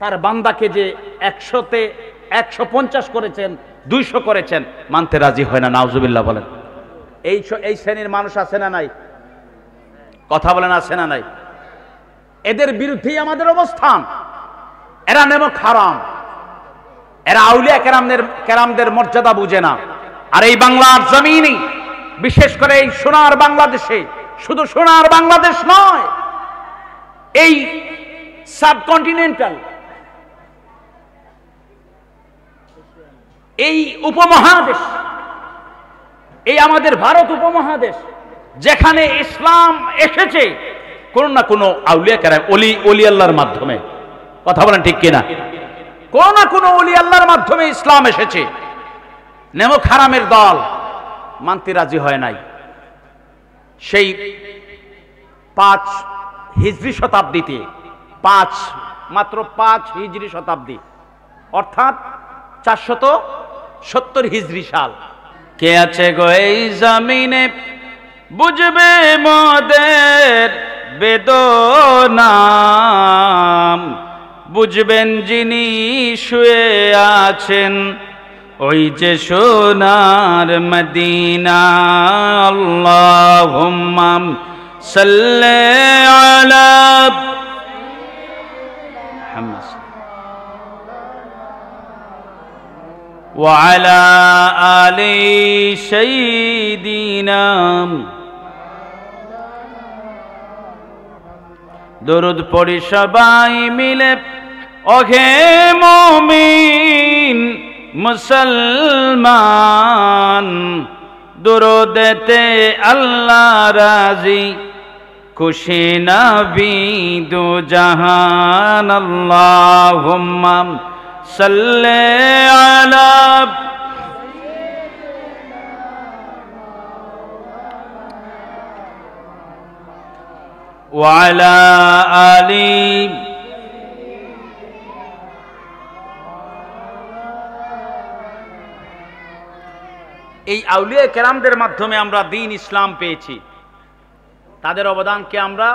তার বান্দাকে যে 100তে 150 করেছেন, 200 করেছেন, মানতে রাজি হয় না। নাউজুবিল্লাহ বলেন। এই শ্রেণীর মানুষ আছে না নাই? কথা বলেন, আছে না নাই? এদের বিরুদ্ধেই আমাদের অবস্থান। এরা নেমক হারাম, এরা আউলিয়া কেরামদের মর্যাদা বুঝে না। আর এই বাংলার জমিনে, বিশেষ করে এই সোনার বাংলাদেশে, শুধু সোনার বাংলাদেশ নয়, এই সাবকন্টিনেন্টাল, এই উপমহাদেশ, এই আমাদের ভারত উপমহাদেশ, যেখানে ইসলাম এসেছে কোন না কোন আউলিয়া কেরাম, ওলি আল্লাহর মাধ্যমে। কথা বলেন ঠিক কিনা? কোন না কোন ওলি আল্লাহর মাধ্যমে ইসলাম এসেছে। নেমক হারামের দল মানতে রাজি হয় নাই। সেই 5 হিজরি শতাব্দীতে, মাত্র 5 হিজরি শতাব্দী, অর্থাৎ 470 হিজরি সাল। কে আছে গো এই জমিনে বুঝবে মোদের বেদনা, বুঝবেন যিনি শুয়ে আছেন ওই যে সোনার মদিনা। আল্লাহুম্মা সাল্লি আলা মুহাম্মাদ ওয়া আলা আলি সাইয়্যিদিনা। দরুদ পড়ি সবাই মিলে, ওহে মুমিন মুসলমান, দরুদেতে আল্লাহ রাজি, খুশি নবী দু জাহান। আল্লাহুম্মা সাল্লি আলা ওয়া আলা আলি। এই আউলিয়া কেরামদের মাধ্যমে আমরা দ্বীন ইসলাম পেয়েছি। তাদের অবদানকে আমরা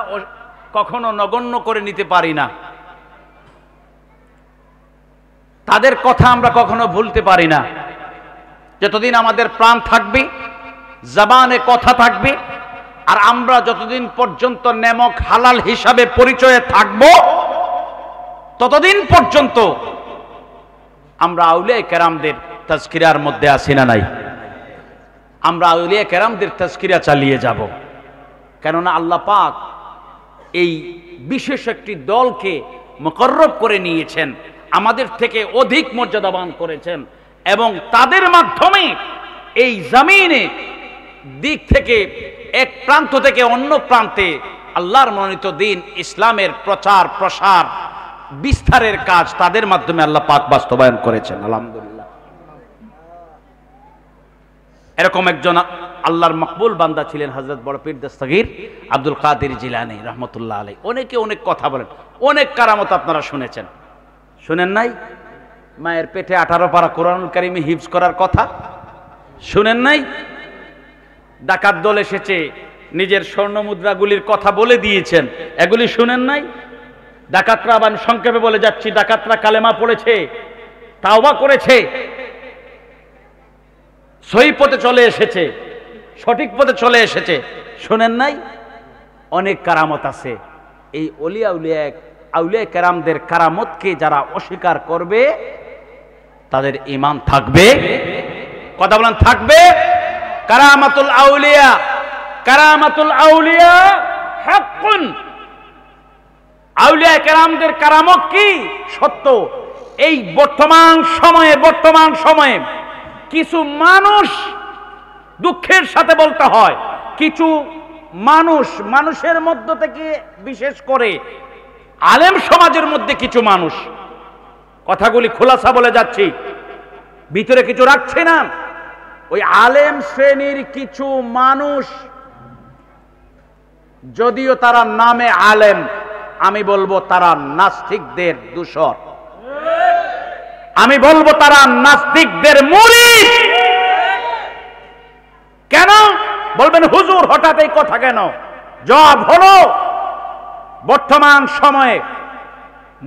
কখনো নগণ্য করে নিতে পারি না। তাদের কথা আমরা কখনো ভুলতে পারি না। যতদিন আমাদের প্রাণ থাকবে, জবানে কথা থাকবে, আর আমরা যতদিন পর্যন্ত নেমক হালাল হিসাবে পরিচয়ে থাকব, ততদিন পর্যন্ত আমরা আউলিয়া কেরামদের তাজকিরার মধ্যে আছি না নাই? আমরা আউলিয়া কেরামদের তাজকিরা চালিয়ে যাব। কেননা আল্লাহ পাক এই বিশেষ একটি দলকে মুকররব করে নিয়েছেন, আমাদের থেকে অধিক মর্যাদাবান করেছেন, এবং তাদের মাধ্যমে এই জমিনে দিক থেকে, এক প্রান্ত থেকে অন্য প্রান্তে আল্লাহর মনোনীত দ্বীন ইসলামের প্রচার প্রসার বিস্তারের কাজ তাদের মাধ্যমে আল্লাহ পাক বাস্তবায়ন করেছেন। আলহামদুলিল্লাহ। এরকম একজন আল্লাহর মকবুল বান্দা ছিলেন হযরত বড় পীর দস্তগীর আব্দুল কাদের জিলানী রহমতুল্লাহ আলাইহি। অনেকে অনেক কথা বলেন, অনেক কারামত আপনারা শুনেছেন, শুনেন নাই? মায়ের পেটে 18 পারা কোরআনুল কারীম হিফজ করার কথা শুনেন নাই? ডাকাত দল এসেছে, নিজের স্বর্ণ মুদ্রাগুলির কথা বলে দিয়েছেন, এগুলি শুনেন নাই? ডাকাতরা, আবার সংক্ষেপে বলে যাচ্ছি, ডাকাতরা কালেমা পড়েছে, তাওবা করেছে, সহি পথে চলে এসেছে, সঠিক পথে চলে এসেছে, শুনেন নাই? অনেক কারামত আছে। এই অলিয়া উলিয়া আউলিয়া কেরামদের কারামতকে যারা অস্বীকার করবে তাদের ঈমান থাকবে? কথা বলেন, থাকবে? কারামাতুল আউলিয়া, কারামাতুল আউলিয়া হাক্কুন। আউলিয়া কেরামদের কারামত কি? সত্য। এই বর্তমান সময়ে কিছু মানুষ, দুঃখের সাথে বলতে হয়, কিছু মানুষের মধ্য থেকে, বিশেষ করে আলেম সমাজের মধ্যে কিছু মানুষ, কথাগুলি খোলাসা বলে যাচ্ছি, ভিতরে কিছু রাখছে না, ওই আলেম শ্রেণীর কিছু মানুষ, যদিও তারা নামে আলেম, আমি বলবো তারা নাস্তিকদের দূষর, আমি বলবো তারা নাস্তিকদের মুরিদ। কেন বলবেন হুজুর হঠাৎ এই কথা কেন? জবাব হলো, বর্তমান সময়ে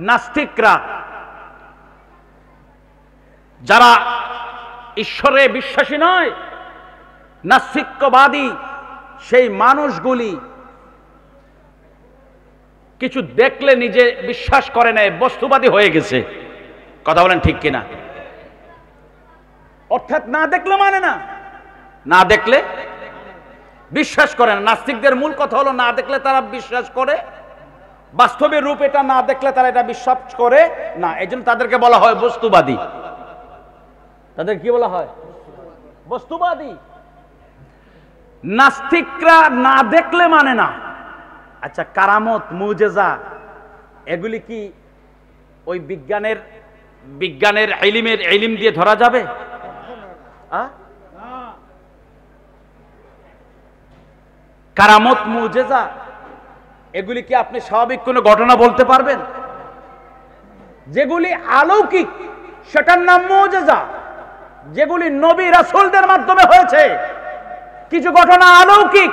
নাস্তিকরা, যারা ঈশ্বরে বিশ্বাসী নয়, নাস্তিক্যবাদী, সেই মানুষগুলি কিছু দেখলে নিজে বিশ্বাস করে নেয়, বস্তুবাদী হয়ে গেছে। কথা বলেন ঠিক কিনা? অর্থাৎ না দেখলে মানে না, না দেখলে বিশ্বাস করে না। নাস্তিকদের মূল কথা হলো না দেখলে তারা বিশ্বাস করে, বাস্তবের রূপ এটা না দেখলে তারা এটা বিশ্বাস করে না, এই জন্য তাদেরকে বলা হয় বস্তুবাদী। তাদের কি বলা হয়? বস্তুবাদী। নাস্তিকরা না দেখলে মানে না। আচ্ছা, কারামত, মুজেজা, এগুলি কি ওই বিজ্ঞানের ইলম দিয়ে ধরা যাবে? কারামত, মুজেজা, এগুলি কি আপনি স্বাভাবিক কোনো ঘটনা বলতে পারবেন? যেগুলি আলৌকিক সেটার নাম মুজেজা। যেগুলি নবী রাসূলদের মাধ্যমে হয়েছে, কিছু ঘটনা আলৌকিক,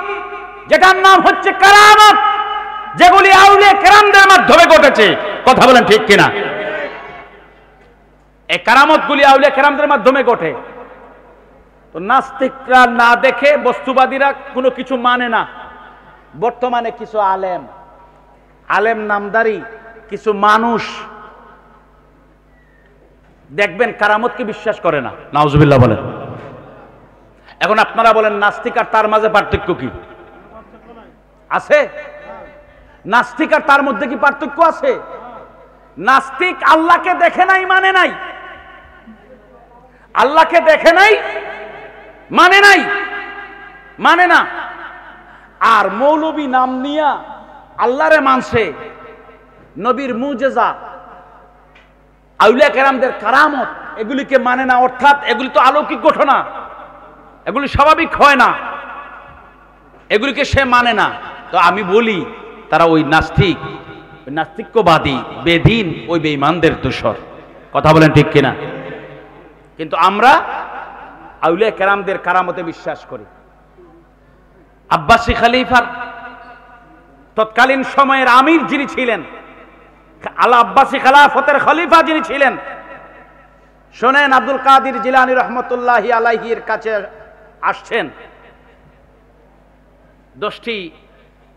যেটার নাম হচ্ছে কারামত, যেগুলি আউলিয়া কেরামদের মাধ্যমে ঘটেছে। কথা বলেন ঠিক কিনা? এই কারামতগুলি আউলিয়া কেরামদের মাধ্যমে ঘটে। তো নাস্তিকরা না দেখে, বস্তুবাদীরা কোনো কিছু মানে না। বর্তমানে কিছু আলেম নামদারি কিছু মানুষ দেখবেন কারামতকে বিশ্বাস করে না। নাউজুবিল্লাহ বলেন। এখন আপনারা বলেন নাস্তিক আর তার মাঝে পার্থক্য কি আছে? নাস্তিক আর তার মধ্যে কি পার্থক্য আছে? নাস্তিক আল্লাহকে দেখে নাই, মানে নাই। আল্লাহকে দেখে নাই, মানে না। আর মৌলবী নাম নিয়া আল্লাহরে মানছে, নবীর মুজেজা, আউলিয়া কেরামদের কারামত, এগুলিকে মানে না। অর্থাৎ এগুলি তো অলৌকিক ঘটনা, এগুলি স্বাভাবিক হয় না, এগুলিকে সে মানে না। তো আমি বলি তারা ওই নাস্তিক্যবাদী, বেদিন, ওই বেঈমানদের দোসর। কথা বলেন ঠিক কিনা? কিন্তু আমরা আউলিয়া কেরামদের কারামতে বিশ্বাস করি। আব্বাসী খলিফার তৎকালীন সময়ের আমির যিনি ছিলেন, আল আব্বাসী খেলাফতের খলিফা যিনি ছিলেন, শোনেন, আব্দুল কাদের জিলানী রহমতুল্লাহি আলাইহির কাছে আসছেন 10টি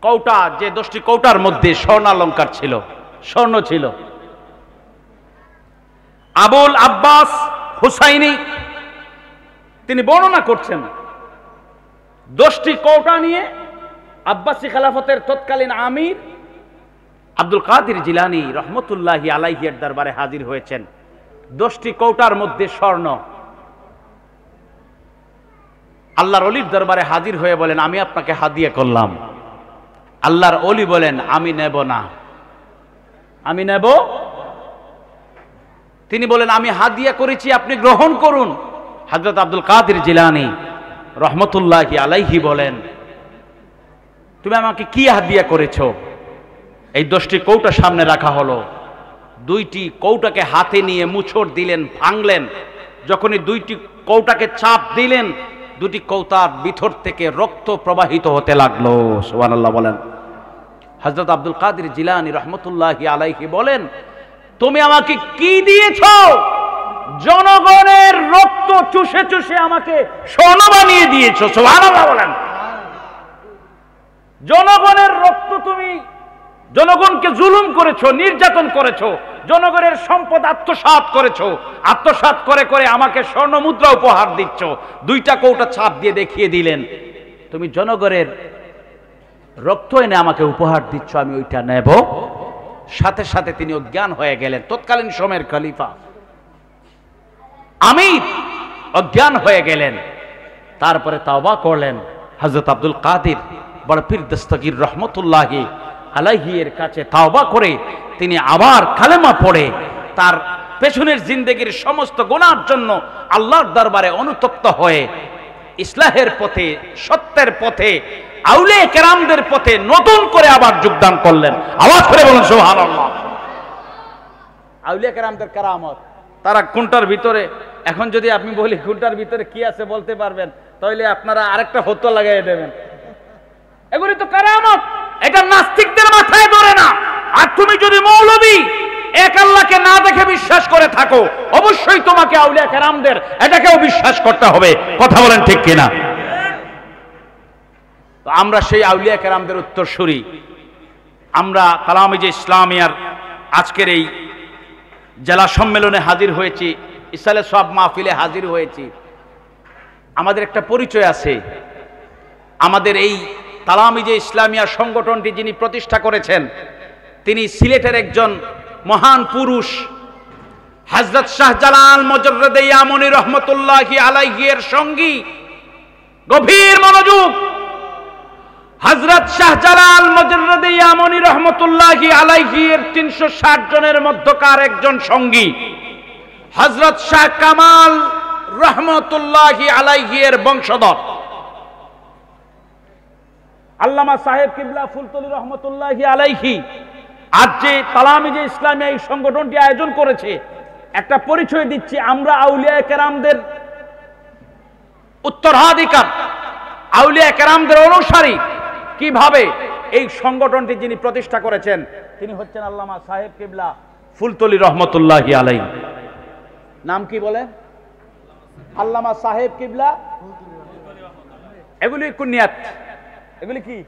কৌটা, যে 10টি কৌটার মধ্যে স্বর্ণালঙ্কার ছিল, স্বর্ণ ছিল। আবুল আব্বাস হুসাইনি তিনি বর্ণনা করছেন 10টি কৌটা নিয়ে আব্বাসী খেলাফতের তৎকালীন আমির আব্দুল কাদের জিলানী রহমতুল্লাহি আলাইহির দরবারে হাজির হয়েছেন। 10টি কৌটার মধ্যে স্বর্ণ। আল্লাহর ওলির দরবারে হাজির হয়ে বলেন, আমি আপনাকে হাদিয়া করলাম। আল্লাহর ওলি বলেন, আমি নেব না, আমি নেব। তিনি বলেন, আমি হাদিয়া করেছি, আপনি গ্রহণ করুন। হযরত আব্দুল কাদের জিলানী রহমতুল্লাহি আলাইহি বলেন, তুমি আমাকে কি হাদিয়া করেছো? এই 10টি কৌটা সামনে রাখা হলো। 2টি কৌটাকে হাতে নিয়ে মুছড় দিলেন, ভাঙলেন। যখনই 2টি কৌটাকে চাপ দিলেন, 2টি কৌটার ভিতর থেকে রক্ত প্রবাহিত হতে লাগলো। সুবহানাল্লাহ বলেন। হযরত আব্দুল কাদের জিলানী রহমতুল্লাহি আলাইহি বলেন, তুমি আমাকে কি দিয়েছো? জনগণের রক্ত চুষে চুষে আমাকে স্বর্ণ বানিয়ে দিয়েছো। সুবহানাল্লাহ বলেন। জনগণের রক্ত তুমি জনগণকে জুলুম করেছো, নির্যাতন করেছো, জনগণের সম্পদ আত্মসাৎ করেছো, আত্মসাৎ করে করে আমাকে স্বর্ণ মুদ্রা উপহার দিচ্ছ, 2টা কৌটা ছাপ দিয়ে দেখিয়ে দিলেন তুমি জনগণের রক্ত এনে আমাকে উপহার দিচ্ছ, আমি ওইটা নেব। সাথে সাথে তিনি অজ্ঞান হয়ে গেলেন। তৎকালীন সময়ের খলিফা আমির অজ্ঞান হয়ে গেলেন। তারপরে তাওবা করলেন। হযরত আব্দুল কাদের বড় পীর দস্তগীর রহমতুল্লাহি আলাইহি এর কাছে তাওবা করে তিনি আবার কালেমা পড়ে তার পেছনের জিন্দেগির সমস্ত গুনার জন্য আল্লাহর দরবারে অনুতপ্ত হয়ে ইসলাহের পথে, সত্যের পথে, আউলিয়া কেরামদের পথে নতুন করে আবার যোগদান করলেন। আওয়াজ করে বলুন সুবহানাল্লাহ। আউলিয়া কেরামদের কেরামত তারা কোনটার ভিতরে, এখন যদি আপনি বলি কোনটার ভিতরে কি আছে বলতে পারবেন, তাহলে আপনারা আরেকটা ফতোয়া লাগাই দেবেন। এগুলি তো কেরামত, এটা নাস্তিকদের মাথায় ধরে না। আর তুমি যদি মৌলবী এক আল্লাহকে না দেখে বিশ্বাস করে থাকো, অবশ্যই তোমাকে আউলিয়া কেরামদের এটাকেও বিশ্বাস করতে হবে। কথা বলেন ঠিক কিনা? তো আমরা সেই আউলিয়া কেরামদের উত্তরসূরি। আমরা তালামিজে ইসলামিয়ার আজকের এই জেলা সম্মেলনে হাজির হয়েছি, ইসালে সব মাহফিলে হাজির হয়েছি। আমাদের একটা পরিচয় আছে। আমাদের এই তালামিজে ইসলামিয়া সংগঠনটি যিনি প্রতিষ্ঠা করেছেন তিনি সিলেটের একজন মহান পুরুষ, হযরত শাহজালাল মুজররদে ইয়ামনী রহমতুল্লাহি আলাইহি এর সঙ্গী। গভীর মনোযোগ। হযরত শাহজালাল মুজররদে ইয়ামনী রহমতুল্লাহি আলাইহি এর 360 জনের মধ্যকার একজন সঙ্গী হযরত শাহ কামাল রহমতুল্লাহি আলাইহি এর বংশধর আল্লামা সাহেব কিবলা ফুলতলি রহমতুল্লাহি আলাইহি। আজ যে তালামিজে ইসলামিয়া এই সংগঠনটি আয়োজন করেছে, একটা পরিচয় দিচ্ছি। আমরা আউলিয়া কেরামদের উত্তরাধিকার, আউলিয়া কেরামদের অনুসারী। কিভাবে? এই সংগঠনটি যিনি প্রতিষ্ঠা করেছেন তিনি হচ্ছেন আল্লামা সাহেব কিবলা ফুলতলি রহমতুল্লাহি আলাইহি। নাম কি বলে? আল্লামা সাহেব কিবলা। এগুলি কুনিয়াত, এগুলি কি?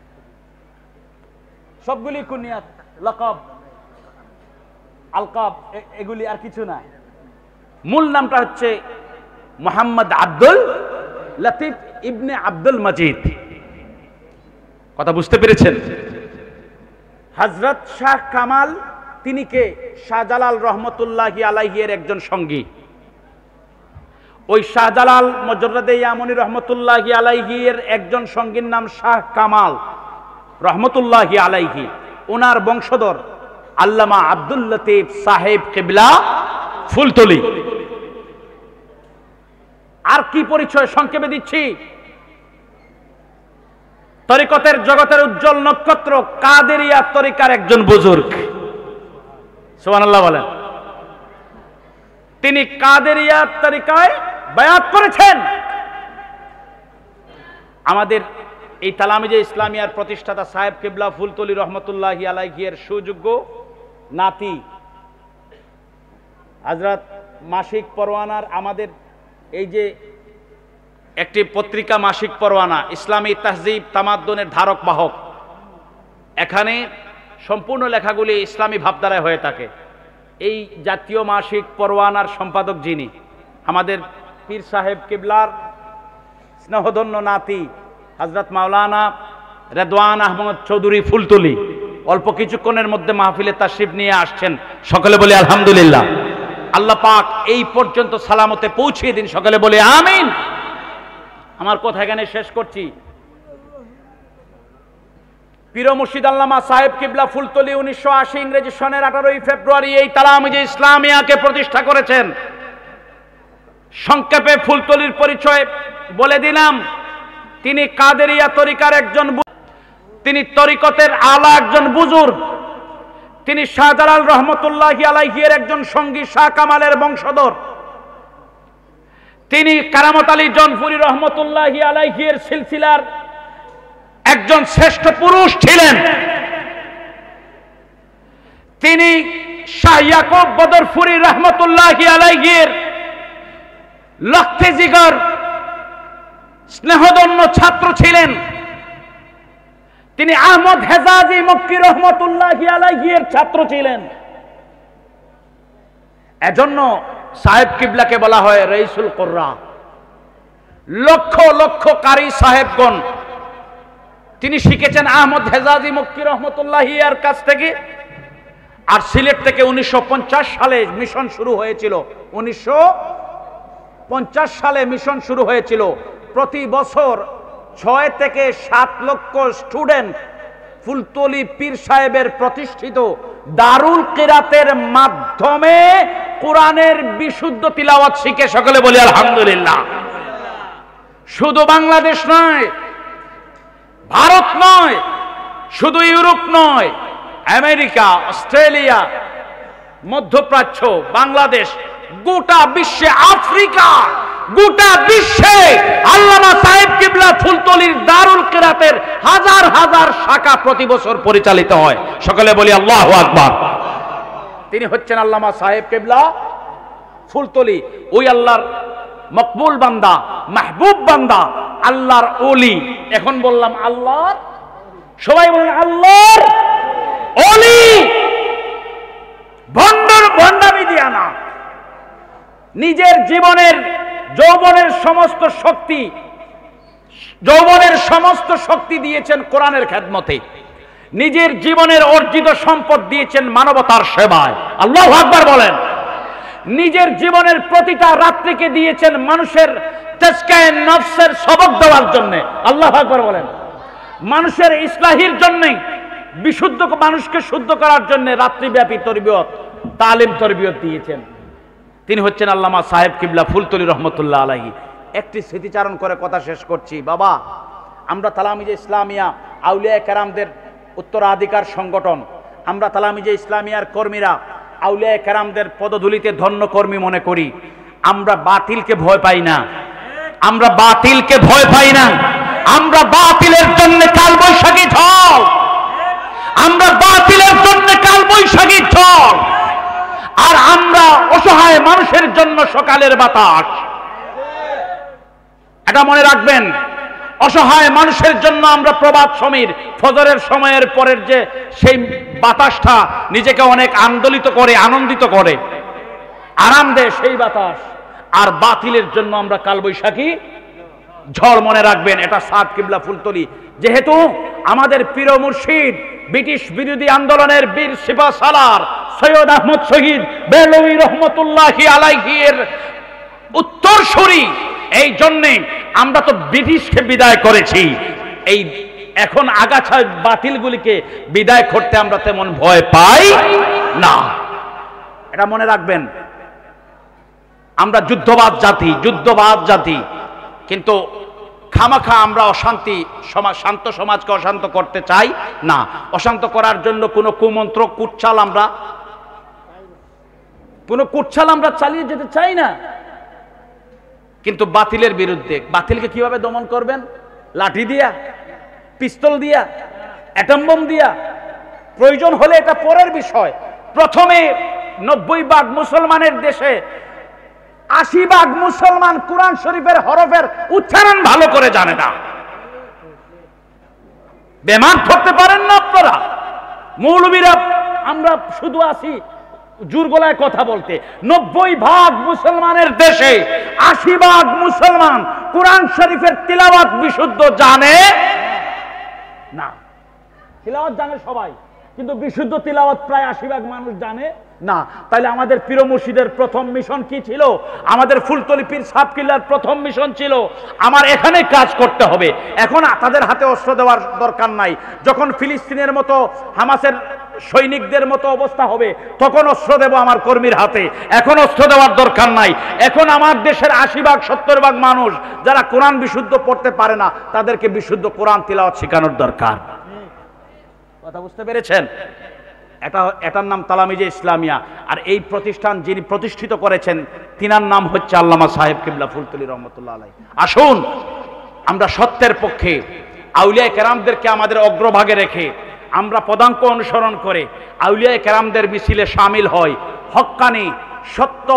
সবগুলি কুনিয়াত, লকব, আলকাব, এগুলি আর কিছু না। মূল নামটা হচ্ছে মোহাম্মদ আব্দুল লতিফ ইবনে আব্দুল মজিদ। কথা বুঝতে পেরেছেন? হযরত শাহ কামাল তিনি কে? শাহজালাল রহমতুল্লাহি আলাইহি এর একজন সঙ্গী। ওই শাহজালাল মুজররদে ইয়ামনী রহমতুল্লাহি আলাইহি এর একজন সঙ্গীর নাম শাহ কামাল রহমতুল্লাহি আলাইহি। ওনার বংশধর আল্লামা আব্দুল লতিফ সাহেব কিবলা ফুলতলি। আর কি পরিচয় সংক্ষেপে দিচ্ছি। তরিকতের জগতের উজ্জ্বল নক্ষত্র, কাদেরিয়া তরিকার একজন বুজুর্গ। সুবহানাল্লাহ বলেন। তিনি কাদেরিয়া তরিকায় বায়াত করেছেন। আমাদের এই তালামিজে ইসলামিয়ার প্রতিষ্ঠাতা সাহেব কিবলা ফুলতলি রহমতুল্লাহি আলাইহি এর সুযোগ্য নাতি হযরত মাসিক পরওয়ানার, আমাদের এই যে একটি পত্রিকা মাসিক পরওয়ানা, ইসলামী তাহজিব তামাদ্দুনের ধারক বাহক, এখানে সম্পূর্ণ লেখাগুলি ইসলামী ভাবধারায় হয়ে থাকে। এই জাতীয় মাসিক পরওয়ানার সম্পাদক যিনি, আমাদের পীর সাহেব কিবলার স্নেহধন্য নাতি হযরত মাওলানা রেদওয়ান আহমদ চৌধুরী ফুলতলি, অল্প কিছুক্ষণের মধ্যে মাহফিলে তাশরিফ নিয়ে আসছেন। সকলে বলি আলহামদুলিল্লাহ। আল্লাহ পাক এই পর্যন্ত সালামতে পৌঁছিয়ে দিন। সকলে বলি আমিন। আমার কথা এখানে শেষ করছি। পীর মুর্শিদ আল্লামা সাহেব কিবলা ফুলতলি 1980 ইংরেজি সনের 18 ফেব্রুয়ারি এই তালামিজে ইসলামিয়াকে প্রতিষ্ঠা করেছেন। সংক্ষেপে ফুলতলির পরিচয় বলে দিলাম। তিনি কাদেরিয়া তরিকার একজন, তিনি তরিকতের আলা একজন বুজুর্গ। তিনি শাহজালাল রহমতুল্লাহি আলাইহি এর একজন সঙ্গী, শাহ কামালের বংশধর। তিনি কারামত আলী জনপুরি রহমতুল্লাহি আলাইহি এর সিলসিলার একজন শ্রেষ্ঠ পুরুষ ছিলেন। তিনি শাহ ইয়াকুব বদরপুরি রহমতুল্লাহি আলাইহি এর লক্ষ্যে জিগর স্নেহধন্য ছাত্র ছিলেন। তিনি আহমদ হেজাজি মক্কি রহমতুল্লাহি আলাইহি এর ছাত্র ছিলেন। এজন্য সাহেব কিবলাকে বলা হয় রাইসুল কুররা। লক্ষ লক্ষ কারি সাহেবগণ তিনি শিখেছেন আহমদ হেজাজি মক্কি রহমতুল্লাহি এর কাছ থেকে। আর সিলেট থেকে 1950 সালে মিশন শুরু হয়েছিল। 1950 সালে মিশন শুরু হয়েছিল। প্রতি বছর 6 থেকে 7 লক্ষ স্টুডেন্ট ফুলতলি পীর সাহেবের প্রতিষ্ঠিত দারুল কিরাতের মাধ্যমে কোরআনের বিশুদ্ধ তিলাওয়াত শিখে সকলে বলি আলহামদুলিল্লাহ। শুধু বাংলাদেশ নয়, ভারত নয়, শুধু ইউরোপ নয়, আমেরিকা, অস্ট্রেলিয়া, মধ্যপ্রাচ্য, বাংলাদেশ, গোটা বিশ্বে, আফ্রিকা, গোটা বিশ্বে আল্লামা সাহেব কিবলা ফুলতলির দারুল কিরাতের হাজার হাজার শাখা প্রতি বছর পরিচালিত হয়। সকলে বলি আল্লাহু আকবার। তিনি হচ্ছেন আল্লামা সাহেব কিবলা ফুলতলি। ওই আল্লাহর মকবুল বান্দা, মাহবুব বান্দা, আল্লাহর ওলি। এখন বললাম আল্লাহর, সবাই বলেন আল্লাহর ওলি। ভণ্ডামি দিয়া না, নিজের জীবনের যৌবনের সমস্ত শক্তি দিয়েছেন কোরআনের খেদমতে। নিজের জীবনের অর্জিত সম্পদ দিয়েছেন মানবতার সেবায়। আল্লাহু আকবার বলেন। নিজের জীবনের প্রতিটা রাত্রিকে দিয়েছেন মানুষের তাজকিয়ায়ে নফসের সবক দেওয়ার জন্য। আল্লাহু আকবার বলেন। মানুষের ইসলাহির জন্য, বিশুদ্ধ মানুষকে শুদ্ধ করার জন্য রাত্রিব্যাপী তরবিয়ত, তালিম তরবিয়ত দিয়েছেন। তিনি হচ্ছেন আল্লামা সাহেব কিবলা ফুলতলি রহমতুল্লাহ আলাইহি। একটি স্মৃতিচারণ করে কথা শেষ করছি। বাবা, আমরা তালামিজে ইসলামিয়া আউলিয়া কেরামদের উত্তরাধিকার সংগঠন। আমরা তালামিজে ইসলামিয়ার কর্মীরা আউলিয়া কেরামদের পদধূলিতে ধন্য কর্মী মনে করি। আমরা বাতিলকে ভয় পাই না, আমরা বাতিলকে ভয় পাই না। আমরা বাতিলের জন্য কালবৈশাখী ঝড়, আমরা বাতিলের জন্য কালবৈশাখী ঝড়, আর আমরা অসহায় মানুষের জন্য সকালের বাতাস। এটা মনে রাখবেন, অসহায় মানুষের জন্য আমরা প্রভাত সমীর, ফজরের সময়ের পরের যে সেই বাতাসটা নিজেকে অনেক আন্দোলিত করে, আনন্দিত করে, আরাম দেয় সেই বাতাস। আর বাতিলের জন্য আমরা কালবৈশাখী ঝড়। মনে রাখবেন, এটা সাহেব কিবলা ফুলতলি। যেহেতু আমাদের পীর মুর্শিদ ব্রিটিশ বিরোধী আন্দোলনের বীর সিপাহ সালার সৈয়দ আহমদ শহীদ বেলভী রহমতুল্লাহি আলাইহি এর উত্তরসূরি, এই জন্যে আমরা তো ব্রিটিশকে বিদায় করেছি। এই এখন আগাছা বাতিলগুলিকে বিদায় করতে আমরা তেমন ভয় পাই না। এটা মনে রাখবেন। আমরা যুদ্ধবাদ জাতি, কিন্তু খামাখা আমরা অশান্তি সমাজ, শান্ত সমাজকে অশান্ত করতে চাই না। অশান্ত করার জন্য কোনো কুমন্ত্র, কুটচাল আমরা চালিয়ে যেতে চাই না। কিন্তু বাতিলের বিরুদ্ধে, বাতিলকে কিভাবে দমন করবেন? লাঠি দিয়া, পিস্তল দিয়া, অ্যাটম বোম দিয়া? প্রয়োজন হলে এটা পরের বিষয়। প্রথমে 90% মুসলমানের দেশে 80% মুসলমান কুরআন শরীফের হরফের উচ্চারণ ভালো করে জানে না। বেমান করতে পারেন না আপনারা। মৌলবীরা আমরা শুধু আছি জোর গলায় কথা বলতে। 90% মুসলমানের দেশে 80% মুসলমান কুরআন শরীফের তিলাওয়াত বিশুদ্ধ জানে না। তিলাওয়াত জানে সবাই, কিন্তু বিশুদ্ধ তিলাওয়াত প্রায় 80% মানুষ জানে না। তাহলে আমাদের পীর মুর্শিদের প্রথম মিশন কি ছিল? আমাদের ফুলতলি পীর সাহেব কিবলার প্রথম মিশন ছিল আমার এখানে কাজ করতে হবে। এখন তাদের হাতে অস্ত্র দেওয়ার দরকার নাই। যখন ফিলিস্তিনের মতো, হামাসের সৈনিকদের মতো অবস্থা হবে, তখন অস্ত্র দেব আমার কর্মীর হাতে। এখন অস্ত্র দেওয়ার দরকার নাই। এখন আমার দেশের 80% 70% মানুষ যারা কোরআন বিশুদ্ধ পড়তে পারে না, তাদেরকে বিশুদ্ধ কোরআন তিলাওয়াত শেখানোর দরকার। কথা বুঝতে পেরেছেন? এটার নাম তালামিজে ইসলামিয়া। আর এই প্রতিষ্ঠান যিনি প্রতিষ্ঠিত করেছেন, তিনার নাম হচ্ছে আল্লামা সাহেব কিবলা ফুলতলি রহমতুল্লাহ আলাইহি। আসুন আমরা সত্যের পক্ষে, আউলিয়া কেরামদেরকে আমাদের অগ্রভাগে রেখে, আমরা পদাঙ্ক অনুসরণ করে আউলিয়া কেরামদের মিছিলে শামিল হই। হক্কানি, সত্য,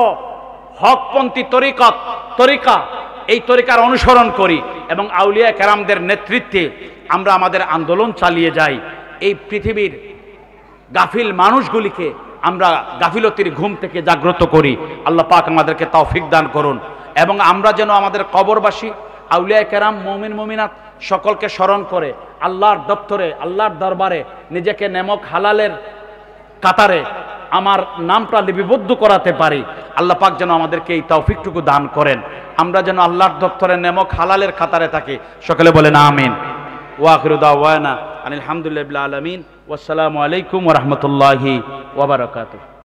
হকপন্থী তরিকা, এই তরিকার অনুসরণ করি। এবং আউলিয়া কেরামদের নেতৃত্বে আমরা আমাদের আন্দোলন চালিয়ে যাই। এই পৃথিবীর গাফিল মানুষগুলিকে আমরা গাফিলতির ঘুম থেকে জাগ্রত করি। আল্লাহ পাক আমাদেরকে তৌফিক দান করুন এবং আমরা যেন আমাদের কবরবাসী আউলিয়া কেরাম মুমিন মুমিনাত সকলকে স্মরণ করে আল্লাহর দপ্তরে আল্লাহর দরবারে নিজেকে নেমক হালালের কাতারে আমার নামটা লিপিবদ্ধ করাতে পারি। আল্লাহ পাক যেন আমাদেরকে এই তৌফিকটুকু দান করেন, আমরা যেন আল্লাহর দপ্তরে নেমক হালালের কাতারে থাকি। সকলে বলেন আমিন। ওয়া আখিরু দাওয়ানা আনিল হামদুলিল্লাহি রাব্বিল আলামিন। ওয়াসসালামু আলাইকুম ওয়া রাহমাতুল্লাহি ওয়া বারাকাতুহু।